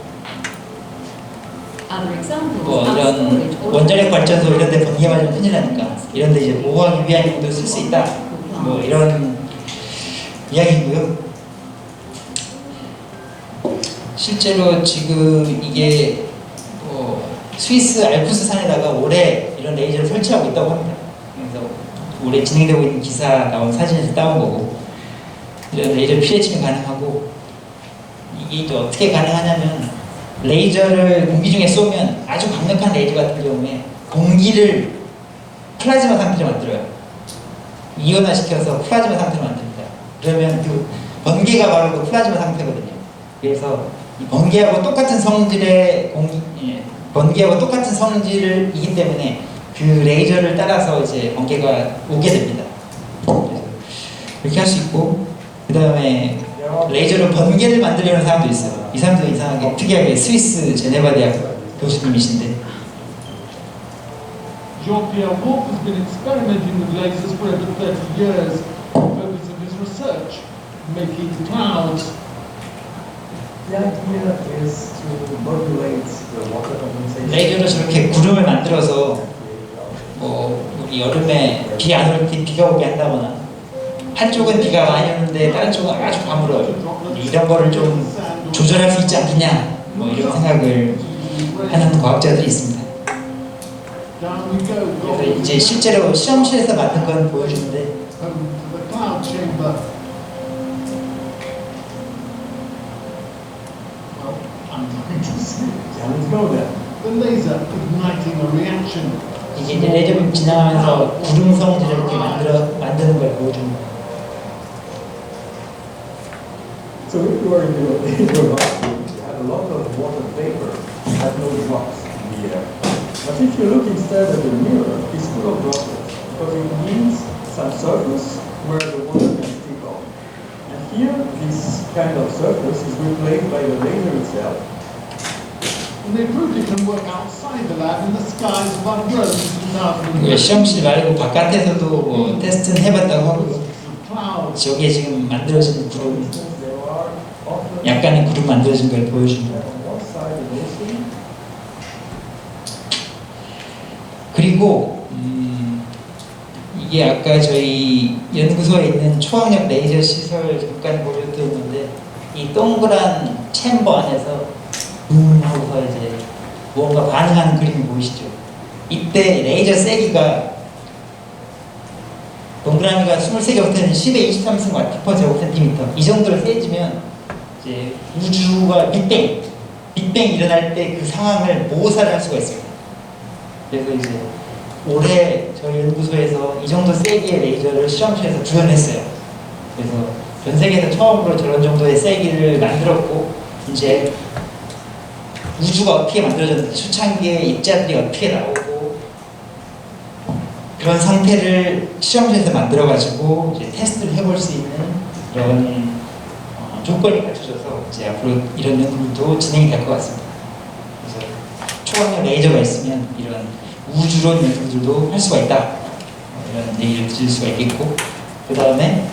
Other examples 뭐 are 이런 storage or 원자력 발전소 이런 데 번개 맞으면 큰일 나니까 이런 데 이제 보호하기 위한 용도로 쓸 수 있다. 뭐 이런 이야기고요. 실제로 지금 이게 스위스 알프스 산에다가 올해 이런 레이저를 설치하고 있다고 합니다. 그래서 올해 진행되고 있는 기사 나온 사진에서 따온 거고, 이런 레이저 피레침이 가능하고, 이게 또 어떻게 가능하냐면 레이저를 공기 중에 쏘면 아주 강력한 레이저 같은 경우에 공기를 플라즈마 상태로 만들어요. 이온화시켜서 플라즈마 상태로 만듭니다. 그러면 그 번개가 바로 그 플라즈마 상태거든요. 그래서 이 번개하고 똑같은 성질의 번개하고 똑같은 성질이기 때문에 그 레이저를 따라서 이제 번개가 오게 됩니다. 그래서 이렇게 할 수 있고, 그 다음에 레이저로 번개를 만들려는 사람도 있어요. 이 사람도 이상하게 특이하게 스위스 제네바 대학 교수님이신데, Jean-Pierre Wolf has been experimenting with lasers for over 30 years. The focus of his research, making clouds. The idea is to modulate the water condensation. 레이저로 저렇게 구름을 만들어서 우리 이 여름에 비 안 올 때 비가 오게 한다거나 한쪽은 비가 많이 오는데 다른 쪽은 아주 가물어요. 이런 거를 좀 조절할 수 있지 않겠냐 뭐 이런 생각을 하는 과학자들이 있습니다. Down we go. 그래서 이제 실제로 실험실에서 만든 건 보여주는데 Home to the cloud chamber. Well, I'm going to see. Yeah, let's go there. The laser igniting a reaction. 이게 이제 레이저 지나가면서 구름 성질을 이렇게 만드는 걸 보여줍니다. So if you are in your bathroom, you have a lot of water vapor, you have no drops in the air. But if you look instead at the mirror, it's full of droplets, because it means some surface where the water can stick on. And here, this kind of surface is replaced by the laser itself. And they proved it can work outside the lab in the skies above Rome in 그 2000. 실험실 말고 바깥에서도 뭐 테스트는 해봤다고 하고요. Clouds. 저기에 지금 만들어진 For 구름, instance, there are often 약간의 구름 만들어진 걸 보여줍니다. on one side of the ocean, 그리고 이게 아까 저희 연구소에 있는 초학력 레이저 시설 잠깐 보여드렸는데 이 동그란 챔버 안에서 하고서 이제 무언가 반응하는 그림이 보이시죠? 이때 레이저 세기가 동그라미가 23개부터는 10의 23승 와트/per 제곱센티미터 이 정도로 세지면 이제 우주가 빅뱅이 일어날 때 그 상황을 모사를 할 수가 있습니다. 그래서 이제 올해 저희 연구소에서 이 정도 세기의 레이저를 실험실에서 구현했어요. 그래서 전 세계에서 처음으로 저런 정도의 세기를 만들었고 이제 우주가 어떻게 만들어졌는지 초창기에 입자들이 어떻게 나오고 그런 상태를 실험실에서 만들어가지고 이제 테스트를 해볼 수 있는 그런 조건이 갖춰져서 이제 앞으로 이런 연구도 진행이 될 것 같습니다. 그래서 초강력 레이저가 있으면 이런 우주론 연구들도 할 수가 있다. 이런 얘기를 드릴 수가 있겠고 그 다음에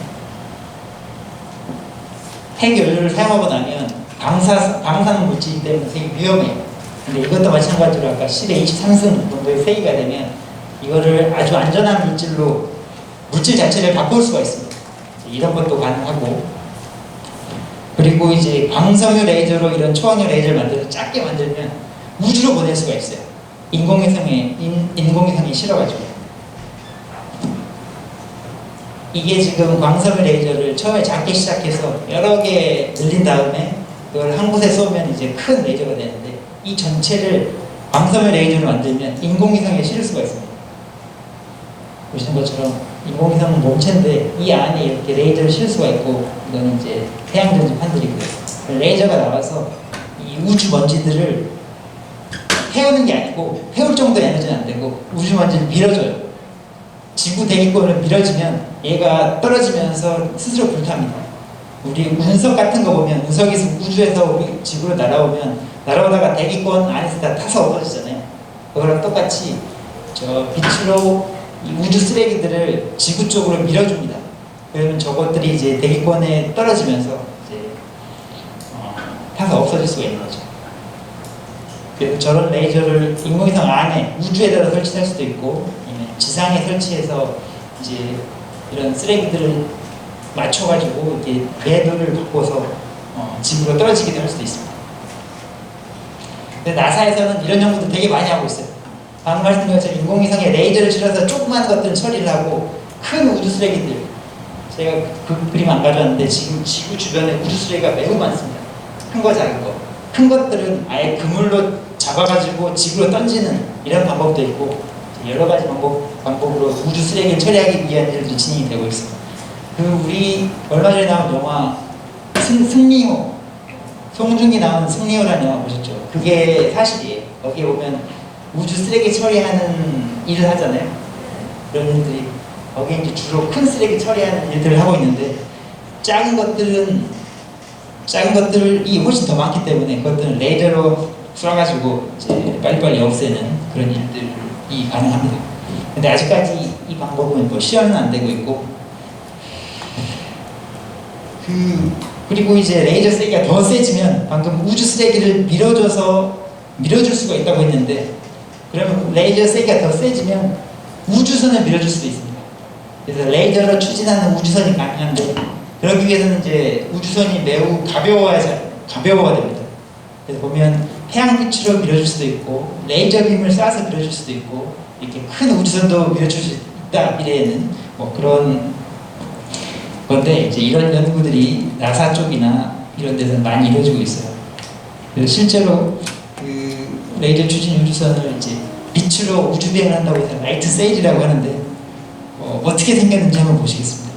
핵연료를 사용하고 나면 방사능 물질 때문에 되게 위험해요. 근데 이것도 마찬가지로 아까 10의 23승 정도의 세기가 되면 이거를 아주 안전한 물질로 물질 자체를 바꿀 수가 있습니다. 이런 것도 가능하고 그리고 이제 광섬유 레이저로 이런 초강력 레이저를 만들어서 작게 만들면 우주로 보낼 수가 있어요. 인공위성이 실어가지고 이게 지금 광섬유 레이저를 처음에 작게 시작해서 여러 개 늘린 다음에 그걸 한 곳에 쏘면 이제 큰 레이저가 되는데 이 전체를 광섬유 레이저로 만들면 인공위성에 실을 수가 있습니다. 보시는 것처럼 인공위성은 몸체인데 이 안에 이렇게 레이저를 실 수가 있고 이거는 이제 태양 전지판들이고요. 레이저가 나와서 이 우주 먼지들을 태우는 게 아니고 태울 정도의 에너지는 안 되고 우주 먼지를 밀어줘요. 지구 대기권을 밀어주면 얘가 떨어지면서 스스로 불탑니다. 우리 운석 같은 거 보면 운석이 우주에서 우리 지구로 날아오다가 대기권 안에서 다 타서 없어지잖아요. 그거랑 똑같이 저 빛으로 이 우주 쓰레기들을 지구 쪽으로 밀어줍니다. 그러면 저것들이 이제 대기권에 떨어지면서 이제 타서 없어질 수가 있는 거죠. 그래서 저런 레이저를 인공위성 안에 우주에다가 설치할 수도 있고 아니면 지상에 설치해서 이제 이런 쓰레기들을 맞춰가지고 이렇게 궤도를 바꿔서 지구로 떨어지기도 할 수도 있습니다. 근데 나사에서는 이런 연구도 되게 많이 하고 있어요. 방금 말씀드린 것처럼 인공위성에 레이저를 실어서 조그만 것들을 처리를 하고 큰 우주 쓰레기들 제가 그 그림 안 가져왔는데 지금 지구 주변에 우주 쓰레기가 매우 많습니다. 큰 거 작은 거. 큰 것들은 아예 그물로 잡아가지고 지구로 던지는 이런 방법도 있고 여러 가지 방법으로 우주 쓰레기를 처리하기 위한 일들이 진행이 되고 있습니다. 그 우리 얼마 전에 나온 영화 승리호 송중기 나온 승리호라는 영화 보셨죠? 그게 사실이에요. 거기에 보면 우주 쓰레기 처리하는 일을 하잖아요. 그런 일들이 거기에 이제 주로 큰 쓰레기 처리하는 일들을 하고 있는데 작은 것들이 훨씬 더 많기 때문에 그것들은 레이저로 쏴가지고 이제 빨리빨리 없애는 그런 일들이 가능합니다. 근데 아직까지 이 방법은 뭐 시연은 안 되고 있고 그리고 이제 레이저 세기가 더 세지면 방금 우주 쓰레기를 밀어줄 수가 있다고 했는데 그러면 레이저 세기가 더 세지면 우주선을 밀어줄 수도 있습니다. 그래서 레이저로 추진하는 우주선이 가능한데 그러기 위해서는 이제 우주선이 매우 가벼워야 됩니다. 그래서 보면 태양빛으로 밀어줄 수도 있고 레이저 빔을 쏴서 밀어줄 수도 있고 이렇게 큰 우주선도 밀어줄 수 있다 미래에는 뭐 그런 건데 이제 이런 연구들이 나사 쪽이나 이런 데서 많이 이루어지고 있어요. 그래서 실제로 그 레이저 추진 우주선을 이제 빛으로 우주 비행을 한다고 해서 라이트 세일이라고 하는데 어떻게 생겼는지 한번 보시겠습니다.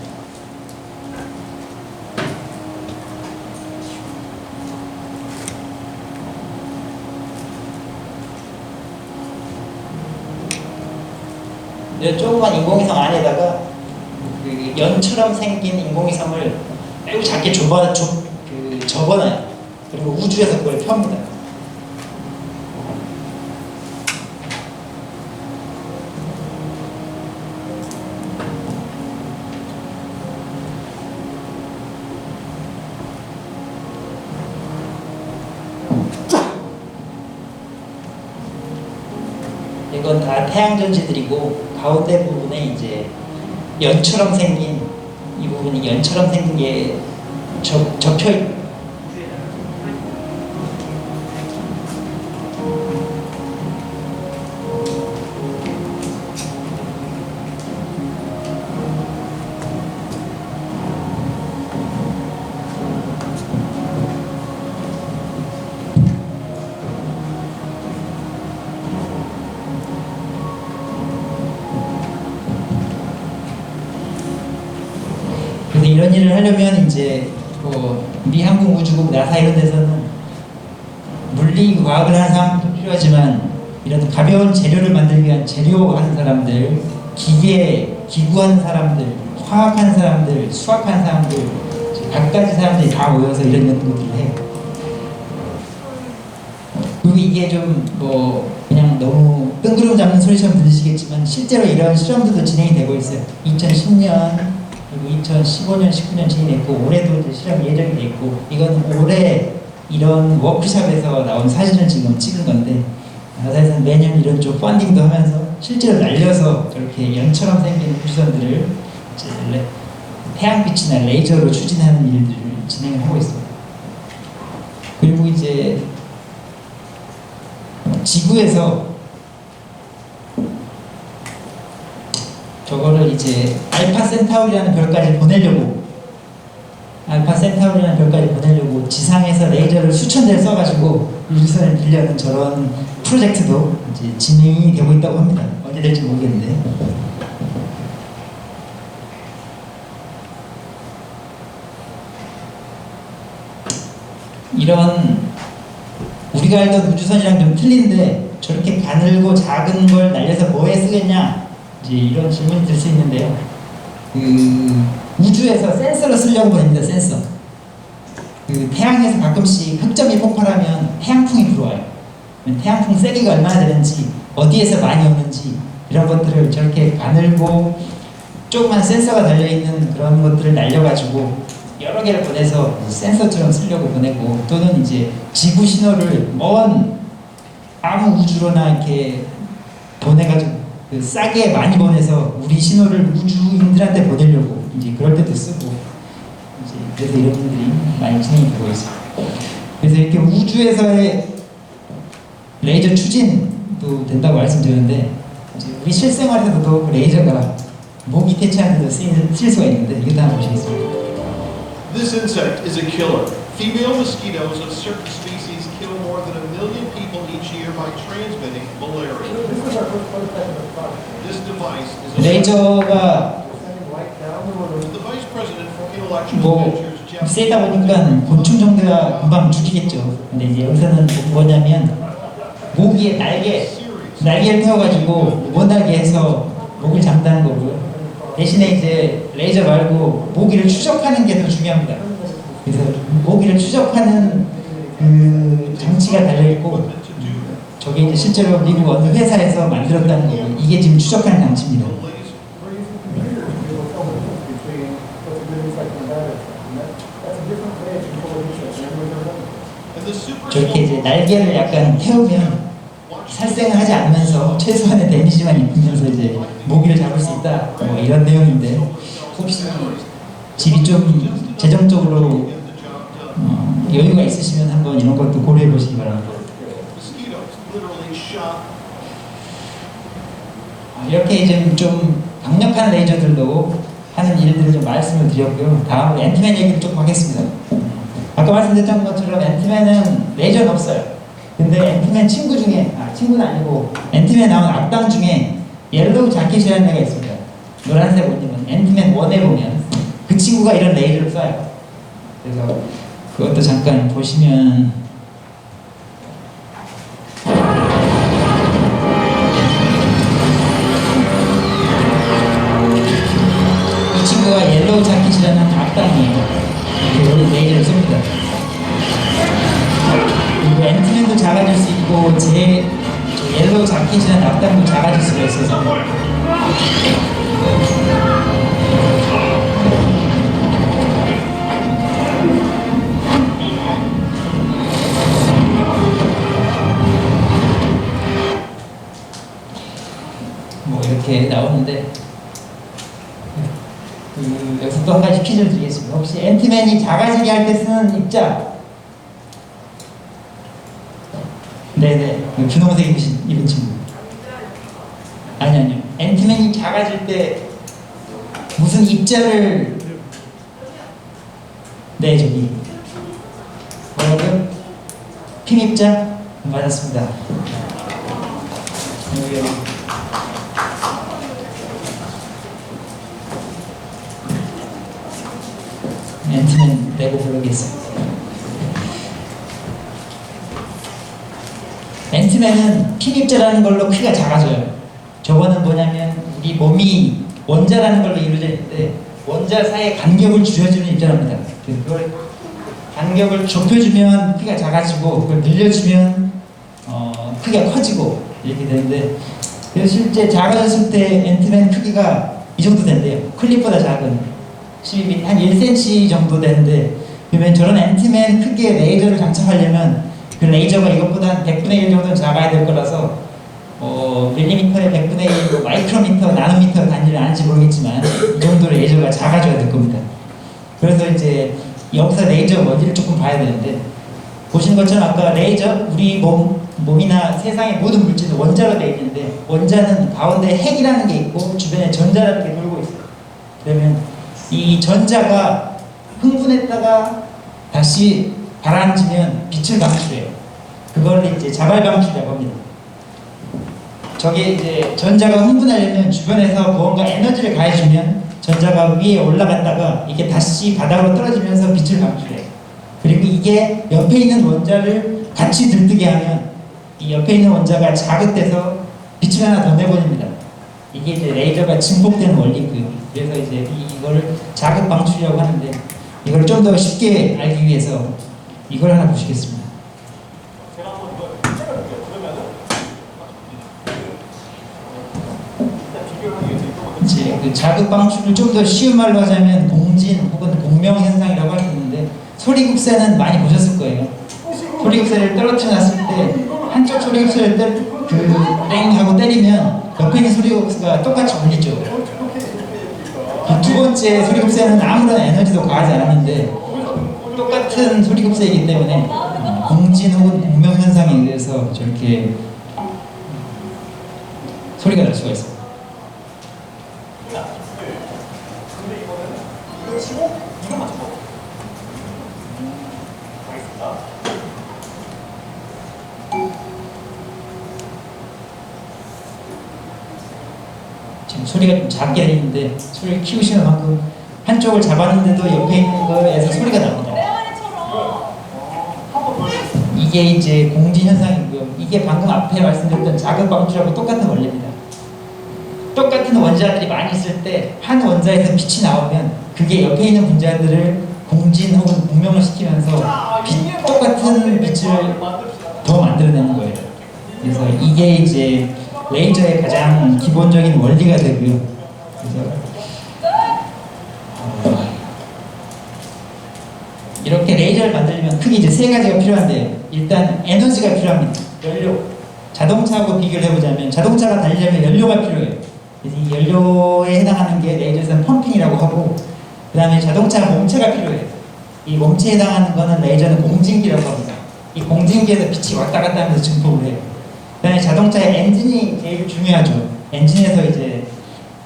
이 조그만 인공위성 안에다가 그 연처럼 생긴 인공위성을 매우 작게 접어놔요. 그리고 우주에서 그걸 펴니다. 이건 다 태양전지들이고 가운데 부분에 이제 연처럼 생긴 이 부분이 연처럼 생긴 게 접혀 있고 그래서 이런 일을 하려면 이제 미 항공우주국 나사 이런 데서는 물리 과학을 하는 사람도 필요하지만 이런 가벼운 재료를 만들기 위한 재료하는 사람들, 기구하는 사람들, 화학하는 사람들, 수학하는 사람들, 각가지 사람들이 다 모여서 이런 연구들을 해요. 그리고 이게 좀 그냥 너무 뜬구름 잡는 소리처럼 들리시겠지만 실제로 이런 실험들도 진행이 되고 있어요. 2010년 그리고 2015년, 19년 진행됐고 올해도 이제 실험 예정이 돼 있고 이건 올해 이런 워크숍에서 나온 사진을 지금 찍은 건데 나사에서는 매년 이런 쪽 펀딩도 하면서 실제로 날려서 저렇게 연처럼 생긴 우주선들을 이제 태양빛이나 레이저로 추진하는 일들을 진행을 하고 있습니다. 그리고 이제 지구에서 저거를 이제 알파 센타우리라는 별까지 보내려고 지상에서 레이저를 수천 대를 써가지고 우주선을 빌려는 저런 프로젝트도 이제 진행이 되고 있다고 합니다. 언제 될지 모르겠는데. 이런 우리가 알던 우주선이랑 좀 틀린데 저렇게 가늘고 작은 걸 날려서 뭐에 쓰겠냐? 이제 이런 질문이 들 수 있는데요. 우주에서 센서를 쓰려고 보냅니다. 센서. 태양에서 가끔씩 흑점이 폭발하면 태양풍이 불어와요. 태양풍 세기가 얼마나 되는지, 어디에서 많이 오는지 이런 것들을 저렇게 가늘고 조그만 센서가 달려있는 그런 것들을 날려가지고 여러 개를 보내서 센서처럼 쓰려고 보내고 또는 이제 지구 신호를 먼 아무 우주로나 이렇게 보내가지고 싸게 많이 보내서 우리 신호를 우주인들한테 보내려고 이제 그럴 때도 쓰고 이제 그래서 이런 일들이 많이 진행이 되고 있어요. 그래서 이렇게 우주에서의 레이저 추진도 된다고 말씀드렸는데 이제 우리 실생활에서도 레이저가 모기 퇴치하는 데도 쓰일 수가 있는데 이것도 한번 보시겠습니다. This insect is a killer. Female mosquitoes of certain species kill more than 1 million people each year by transmitting malaria. This device is a 레이저가 the Vice President for Intellectual 뭐 Ventures, Jeff 세다 보니까 곤충 정도가 금방 죽이겠죠. 근데 이제 여기서는 뭐냐면 모기의 날개를 태워가지고 원하게 해서 모기를 잡는다는 거고요. 대신에 이제 레이저 말고 모기를 추적하는 게 더 중요합니다. 그래서 모기를 추적하는 그 장치가 달려있고 저게 이제 실제로 미국 어느 회사에서 만들었다는 거고 이게 지금 추적하는 장치입니다. 저렇게 이제 날개를 약간 태우면 살생을 하지 않으면서 최소한의 데미지만 입히면서 이제 모기를 잡을 수 있다. 뭐 이런 내용인데 혹시 집이 좀 재정적으로 여유가 있으시면 한번 이런 것도 고려해 보시기 바랍니다. Mosquitoes literally shot. 이렇게 이제 좀 강력한 레이저들로 하는 일들을 좀 말씀을 드렸고요. 다음으로 앤트맨 얘기를 조금 하겠습니다. 아까 말씀드렸던 것처럼 앤트맨은 레이저는 없어요. 근데 앤트맨 친구 중에, 친구는 아니고 앤트맨 나온 악당 중에 옐로우 자켓이라는 애가 있습니다. 노란색 옷 입은 앤트맨 1에 보면 그 친구가 이런 레이저를 쏴요. 그래서 그것도 잠깐 보시면 이 친구가 옐로우 자켓이라는 악당이에요. 이렇게 레이저를 쏩니다. 그리고 앤트맨도 작아질 수 있고 옐로우 자켓이라는 악당도 작아질 수가 있어서 뭐 이렇게 나오는데 여기서 또 한 가지 퀴즈를 드리겠습니다. 혹시 앤트맨이 작아지게 할 때 쓰는 입자? 네네, 분홍색 입은 친구. 아니요. 앤트맨이 작아질 때 무슨 입자를? 네, 저기 뭐라고요? 핀입자? 맞았습니다. 여기. 앤트맨 레고 블록이었어요. 앤트맨은 핀입자라는 걸로 크기가 작아져요. 저거는 뭐냐면 우리 몸이 원자라는 걸로 이루어져 있는데 원자 사이의 간격을 줄여주는 입자랍니다. 그걸 간격을 좁혀주면 크기가 작아지고 그걸 늘려주면 크기가 커지고 이렇게 되는데 그래서 실제 작아졌을 때 앤트맨 크기가 이 정도 된대요. 클립보다 작은 12mm, 한 1cm 정도 되는데 그러면 저런 앤트맨 크기의 레이저를 장착하려면 그 레이저가 이것보다 한 100분의 1 정도는 작아야 될 거라서 밀리미터의 100분의 1, 마이크로미터, 나노미터 단위를 아는지 모르겠지만 이 정도 레이저가 작아져야 될 겁니다. 그래서 이제 여기서 레이저 원리를 조금 봐야 되는데 보신 것처럼 아까 레이저, 우리 몸이나 세상의 모든 물질은 원자로 되어 있는데 원자는 가운데 핵이라는 게 있고 주변에 전자라는 게 돌고 있어요. 그러면 이 전자가 흥분했다가 다시 가라앉으면 빛을 방출해요. 그걸 이제 자발 방출이라고 합니다. 저게 이제 전자가 흥분하려면 주변에서 무언가 에너지를 가해주면 전자가 위에 올라갔다가 이게 다시 바닥으로 떨어지면서 빛을 방출해요. 그리고 이게 옆에 있는 원자를 같이 들뜨게 하면 이 옆에 있는 원자가 자극돼서 빛을 하나 더 내보냅니다. 이게 이제 레이저가 증폭되는 원리고요. 그래서 이제 이거를 자극 방출이라고 하는데 이걸 좀 더 쉽게 알기 위해서 이걸 하나 보시겠습니다. 제가 한번 이거 찍어볼게요. 그러면은 일단 비교를 하기 위해서 이쪽으로 이제 그 자극 방출을 좀 더 쉬운 말로 하자면 공진 혹은 공명 현상이라고 할 수 있는데 소리국세는 많이 보셨을 거예요. 소리국세를 떨어뜨려 놨을 때 한쪽 소리국세를 땡 하고 때리면 옆에 있는 소리국세가 똑같이 울리죠. 두 번째 소리국세는 아무런 에너지도 가하지 않았는데 똑같은 소리국세이기 때문에 공진 혹은 공명 현상에 의해서 저렇게 소리가 날 수가 있습니다. 근데 이거는 이거 치고 이거 맞춰. 알겠습니다. 지금 소리가 좀 작게 들리는데 소리를 키우시는 만큼 한쪽을 잡았는데도 옆에 있는 거에서 소리가 납니다. 이게 이제 공진 현상이고요. 이게 방금 앞에 말씀드렸던 자극 방출하고 똑같은 원리입니다. 똑같은 원자들이 많이 있을 때 한 원자에서 빛이 나오면 그게 옆에 있는 분자들을 공진 혹은 공명을 시키면서 똑같은 빛을 더 만들어내는 거예요. 그래서 이게 이제 레이저의 가장 기본적인 원리가 되고요. 그래서 이렇게 레이저를 만들려면 크게 이제 세 가지가 필요한데 일단 에너지가 필요합니다. 연료. 자동차하고 비교를 해보자면 자동차가 달리려면 연료가 필요해요. 그래서 이 연료에 해당하는 게 레이저에서는 펌핑이라고 하고, 그 다음에 자동차 몸체가 필요해요. 이 몸체에 해당하는 거는 레이저는 공진기라고 합니다. 이 공진기에서 빛이 왔다 갔다 하면서 증폭을 해요. 그 다음에 자동차의 엔진이 제일 중요하죠. 엔진에서 이제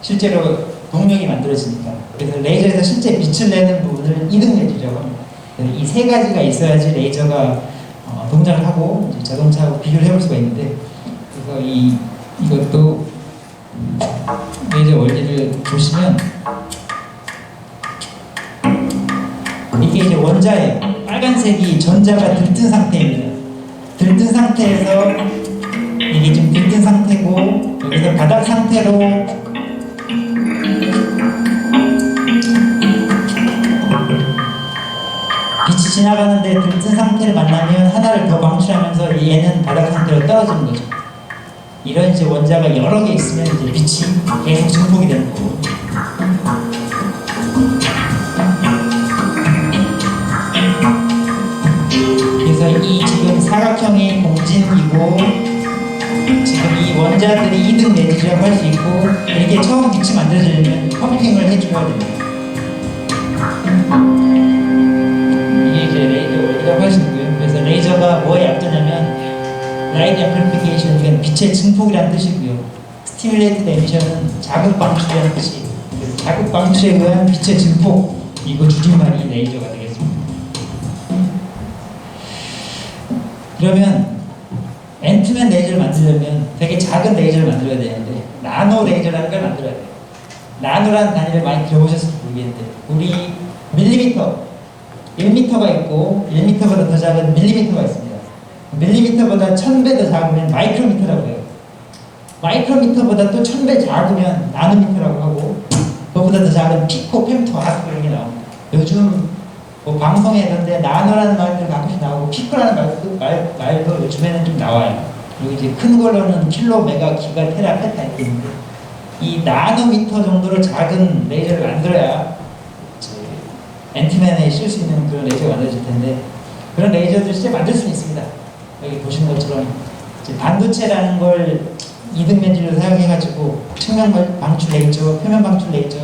실제로 동력이 만들어지니까. 그래서 레이저에서 실제 빛을 내는 부분을 이등 레이저라고 합니다. 이 세 가지가 있어야지 레이저가 동작을 하고 이제 자동차하고 비교를 해볼 수가 있는데, 그래서 이것도 레이저 원리를 보시면 이게 이제 원자예요. 빨간색이 전자가 들뜬 상태입니다. 들뜬 상태에서 이게 지금 들뜬 상태고, 여기서 바닥 상태로 빛이 지나가는데 들뜬 상태를 만나면 하나를 더 방출하면서 얘는 바닥 상태로 떨어지는 거죠. 이런 이제 원자가 여러 개 있으면 이제 빛이 계속 증폭이 되는 거고. 그래서 이 지금 사각형이 공진이고, 지금 이 원자들이 이등 내지라고 할 수 있고, 이게 처음 빛이 만들어지려면 펌핑을 해줘야 됩니다. 이게 이제 레이저 원리라고 할 수 있고요. 그래서 레이저가 뭐에 앞서냐면 라이트 앰플리피케이션, 이건 빛의 증폭이라는 뜻이고요. 스티뮬레이티드 에미션은 자극 방출이라는 뜻이, 자극 방출에 의한 빛의 증폭, 이거 줄임말이 레이저가 되겠습니다. 그러면 앤트맨 레이저를 만들려면 되게 작은 레이저를 만들어야 되는데 나노 레이저라는 걸 만들어야 돼요. 나노라는 단위를 많이 들어보셨을지 모르겠는데, 우리 밀리미터, 1미터가 있고 1미터보다 더 작은 밀리미터가 있습니다. 밀리미터보다 1000배 더 작으면 마이크로미터라고 해요. 마이크로미터보다 또 1000배 작으면 나노미터라고 하고, 그거보다 더 작은 피코, 펜토, 아스코 이런 게 나옵니다. 요즘 뭐 방송에 있는데 나노라는 말들 가끔씩 나오고 피코라는 말도 요즘에는 좀 나와요. 그리고 이제 큰 걸로는 킬로, 메가, 기가, 테라, 페타 이렇게 있는데, 이 나노미터 정도로 작은 레이저를 만들어야 앤트맨에 쓸 수 있는 그런 레이저가 만들어질 텐데, 그런 레이저들 실제 만들 수는 있습니다. 여기 보시는 것처럼 이제 반도체라는 걸 이등 렌즈를 사용해가지고 측면 방출 레이저, 표면 방출 레이저,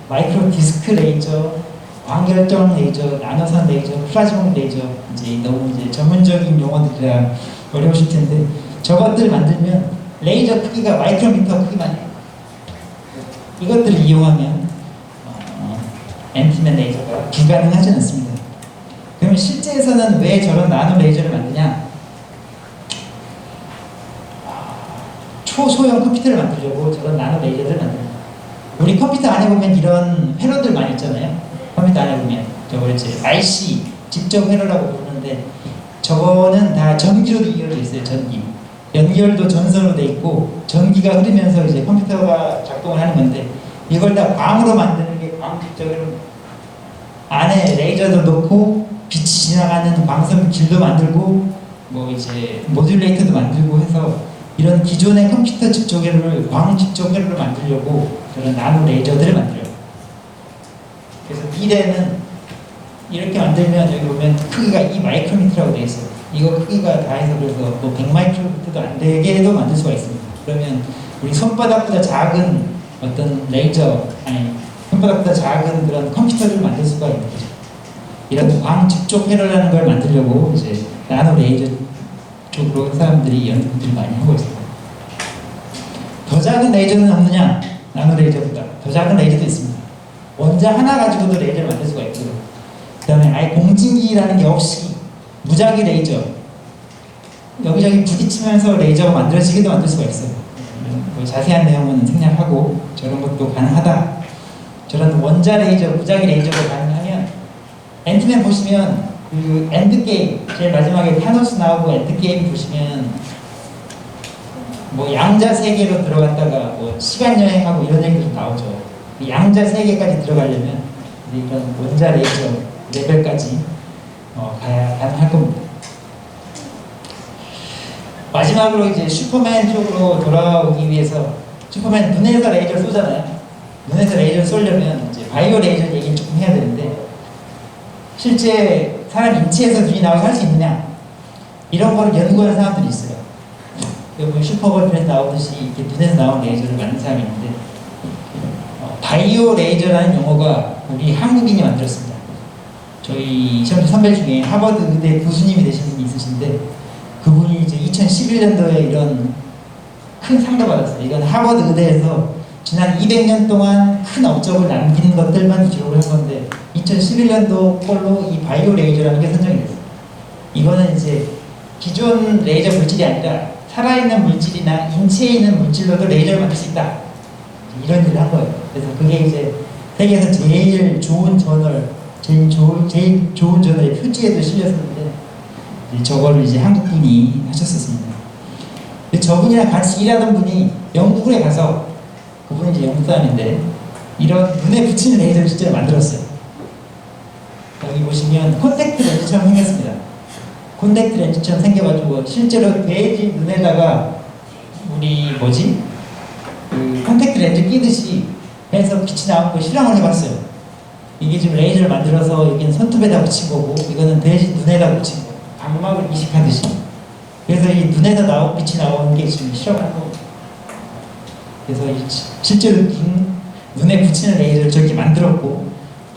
마이크로 디스크 레이저, 광결정 레이저, 나노선 레이저, 플라즈몬 레이저, 이제 너무 이제 전문적인 용어들이라 어려우실 텐데, 저것들 만들면 레이저 크기가 마이크로미터 크기만 해요. 이것들을 이용하면 앤트맨 레이저가 불가능하지 않습니다. 그러면 실제에서는 왜 저런 나노 레이저를 만드냐? 초소형 컴퓨터를 만들려고 저런 나노 레이저를 만듭니다. 우리 컴퓨터 안에 보면 이런 회로들 많이 있잖아요. 컴퓨터 안에 보면 저거 이제 IC 직접 회로라고 부르는데, 저거는 다 전기로 이어져 있어요. 전기. 연결도 전선으로 돼 있고 전기가 흐르면서 이제 컴퓨터가 작동을 하는 건데, 이걸 다 광으로 만드는 게 광직적으로 안에 레이저도 넣고 빛이 지나가는 광선 길도 만들고 뭐 이제 모듈레이터도 만들고 해서 이런 기존의 컴퓨터 직접 회로를 광 직접 회로를 만들려고 그런 나노 레이저들을 만들어요. 그래서 미래는 이렇게 만들면 여기 보면 크기가 2마이크로미터라고 되어 있어요. 이거 크기가 다 해서 그래서 뭐 100마이크로미터도 안 되게도 만들 수가 있습니다. 그러면 우리 손바닥보다 작은 어떤 레이저, 아니 손바닥보다 작은 그런 컴퓨터를 만들 수가 있는 거죠. 이런 광 직접 회로라는 걸 만들려고 이제 나노 레이저 쪽으로 사람들이 연구를 많이 하고 있습니다. 더 작은 레이저는 없느냐? 나노 레이저보다 더 작은 레이저도 있습니다. 원자 하나 가지고도 레이저를 만들 수가 있고요. 그 다음에 아예 공진기라는 게 없이 무작위 레이저, 여기저기 부딪히면서 레이저가 만들어지기도 만들 수가 있어요. 뭐 자세한 내용은 생략하고 저런 것도 가능하다. 저런 원자 레이저, 무작위 레이저가 가능하면, 앤트맨 보시면 그 엔드게임, 제일 마지막에 타노스 나오고 엔드게임 보시면 뭐 양자 세계로 들어갔다가 뭐 시간 여행하고 이런 얘기도 나오죠. 양자 세계까지 들어가려면 이런 원자 레이저 레벨까지 가야 가능할 겁니다. 마지막으로 이제 슈퍼맨 쪽으로 돌아오기 위해서, 슈퍼맨 눈에서 레이저를 쏘잖아요. 눈에서 레이저를 쏘려면 이제 바이오 레이저 얘기를 조금 해야 되는데, 실제 사람 인체에서 눈이 나와서 할 수 있느냐, 이런 거를 연구하는 사람들이 있어요. 여기 슈퍼걸프에서 나오듯이 이렇게 눈에서 나온 레이저를 만든 사람이 있는데 바이오 레이저라는 용어가 우리 한국인이 만들었습니다. 저희 시험지 선배 중에 하버드 의대 교수님이 되신 분이 있으신데 그분이 이제 2011년도에 이런 큰 상도 받았어요. 이건 하버드 의대에서 지난 200년 동안 큰 업적을 남긴 것들만 기록을 한 건데 2011년도 걸로 이 바이오 레이저라는 게 선정이 됐어요. 이거는 이제 기존 레이저 물질이 아니라 살아있는 물질이나 인체에 있는 물질로도 레이저를 만들 수 있다. 이런 일을 한 거예요. 그래서 그게 이제 세계에서 제일 좋은 저널, 제일 좋은 저널의 표지에도 실렸었는데 저거를 이제 한국인이 하셨었습니다. 저분이랑 같이 일하던 분이 영국에 가서 그분이 이제 영국 사람인데 이런 눈에 붙이는 레이저를 실제로 만들었어요. 여기 보시면 콘택트 렌즈처럼 생겼습니다. 콘택트 렌즈처럼 생겨가지고 실제로 돼지 눈에다가 우리 그 콘택트 렌즈 끼듯이 해서 빛이 나온 거 실험을 해봤어요. 이게 지금 레이저를 만들어서 여기는 손톱에다 붙인 거고 이거는 돼지 눈에다 붙인 거. 각막을 이식하듯이. 그래서 이 눈에서 빛이 나오는 게 지금 실험한 거. 그래서 실제로 눈에 붙이는 레이저를 저렇게 만들었고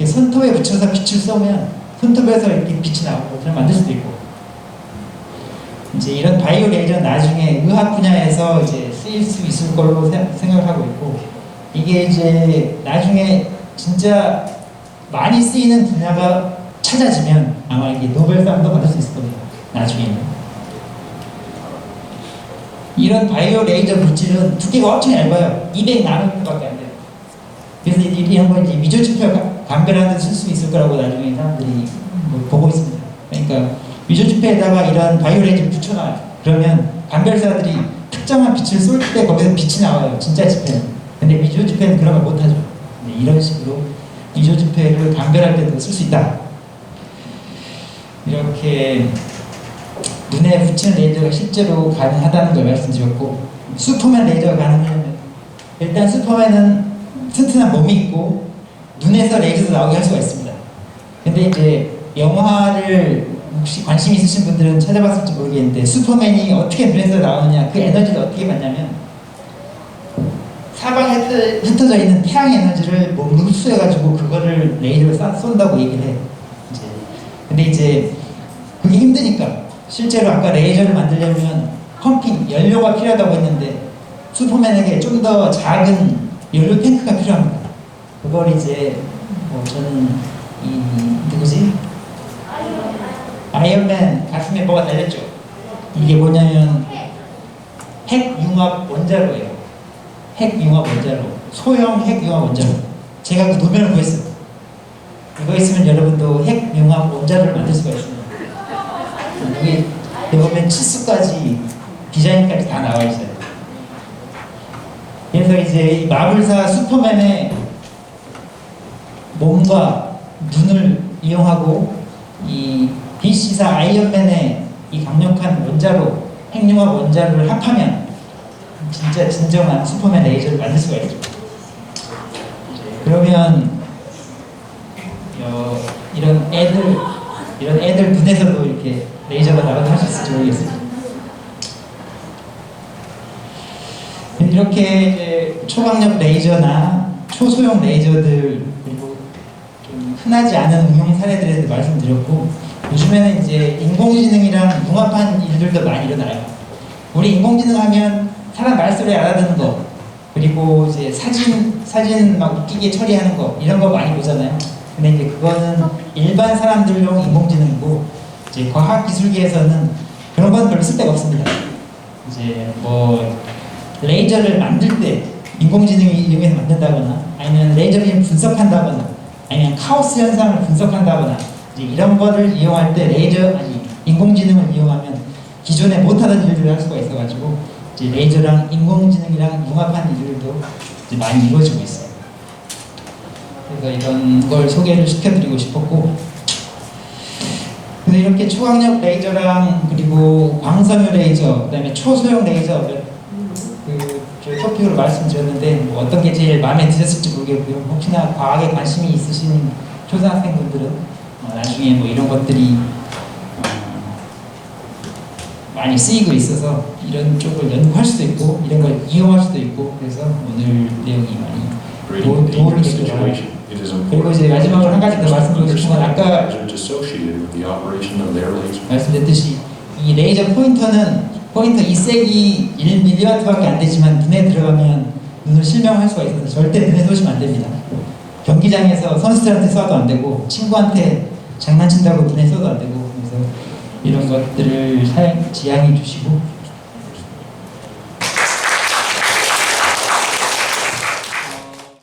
손톱에 붙여서 빛을 쏘면 손톱에서 이렇게 빛이 나오고 그냥 만들 수도 있고. 이제 이런 바이오 레이저는 나중에 의학 분야에서 이제 쓰일 수 있을 걸로 생각을 하고 있고 이게 이제 나중에 진짜 많이 쓰이는 분야가 찾아지면 아마 이게 노벨상도 받을 수 있을 겁니다. 나중에는. 이런 바이오 레이저 물질은 두께가 엄청 얇아요. 200나노미터밖에 안 돼요. 그래서 이런 걸 이제 위조지표 감별하는 데 쓸 수 있을 거라고 나중에 사람들이 보고 있습니다. 그러니까 위조지표에다가 이런 바이오 레이저를 붙여놔요. 그러면 감별사들이 특정한 빛을 쏠 때 거기서 빛이 나와요. 진짜 지표는. 근데 위조지표는 그런 걸 못하죠. 이런 식으로 위조지표를 감별할 때도 쓸 수 있다. 이렇게 눈에 붙이는 레이저가 실제로 가능하다는 걸 말씀드렸고 슈퍼맨 레이저가 가능하면 일단 슈퍼맨은 튼튼한 몸이 있고 눈에서 레이저도 나오게 할 수가 있습니다. 근데 이제 영화를 혹시 관심 있으신 분들은 찾아봤을지 모르겠는데 슈퍼맨이 어떻게 눈에서 나오느냐 그 에너지를 어떻게 받냐면 사방에 흩어져 있는 태양 에너지를 몸으로 흡수해가지고 그거를 레이저로 쏜다고 얘기를 해요. 근데 이제 그게 힘드니까 실제로 아까 레이저를 만들려면 펌핑, 연료가 필요하다고 했는데 슈퍼맨에게 좀 더 작은 연료 탱크가 필요합니다. 그걸 이제 저는 누구지? 아이언맨 가슴에 뭐가 달렸죠? 이게 뭐냐면 핵융합 원자로예요. 핵융합 원자로. 소형 핵융합 원자로. 제가 그 노면을 구했어요. 이거 있으면 여러분도 핵융합 원자로를 만들 수가 있습니다. 여기 보면 치수까지 디자인까지 다 나와 있어요. 그래서 이제 이 마블사 슈퍼맨의 몸과 눈을 이용하고 이 DC사 아이언맨의 이 강력한 원자로 핵융합 원자로를 합하면 진짜 진정한 슈퍼맨 레이저를 만들 수가 있죠. 그러면 이런 애들 눈에서도 이렇게 레이저가 나가도 할 수 있을지 모르겠습니다. 이렇게 이제 초강력 레이저나 초소형 레이저들 그리고 좀 흔하지 않은 응용 사례들에 대해서 말씀드렸고 요즘에는 이제 인공지능이랑 융합한 일들도 많이 일어나요. 우리 인공지능 하면 사람 말소리 알아듣는 거 그리고 이제 사진 막 웃기게 처리하는 거 이런 거 많이 보잖아요. 근데 이제 그거는 일반 사람들용 인공지능이고 이제 과학기술계에서는 그런 건 별로 쓸데가 없습니다. 이제 레이저를 만들 때 인공지능이 이용해서 만든다거나 아니면 레이저빔 분석한다거나 아니면 카오스 현상을 분석한다거나 이제 이런 거를 이용할 때 인공지능을 이용하면 기존에 못하던 일들을 할 수가 있어가지고 이제 레이저랑 인공지능이랑 융합한 일들도 이제 많이 이루어지고 있어요. 그래서 이런 걸 소개를 시켜드리고 싶었고 근데 이렇게 초강력 레이저랑 그리고 광섬유 레이저 그다음에 초소형 레이저 저 토픽으로 말씀드렸는데 어떤 게 제일 마음에 드셨을지 모르겠고요. 혹시나 과학에 관심이 있으신 초등학생분들은 나중에 이런 것들이 많이 쓰이고 있어서 이런 쪽을 연구할 수도 있고 이런 걸 이용할 수도 있고 그래서 오늘 내용이 많이 Creating a 도움이 dangerous 됐더라고요. situation. It is 그리고 important 이제 마지막으로 한 가지 더 for 말씀드리고 싶은 건 understand the 아까 hazards associated with the operation of their laser. 말씀드렸듯이 이 레이저 포인터 2색이 1mW밖에 안 되지만 눈에 들어가면 눈을 실명할 수가 있어서 절대 눈에 쏘시면 안 됩니다. 경기장에서 선수들한테 쏴도 안 되고 친구한테 장난친다고 눈에 쏘도 안 되고 그래서 이런 것들을 지양해 주시고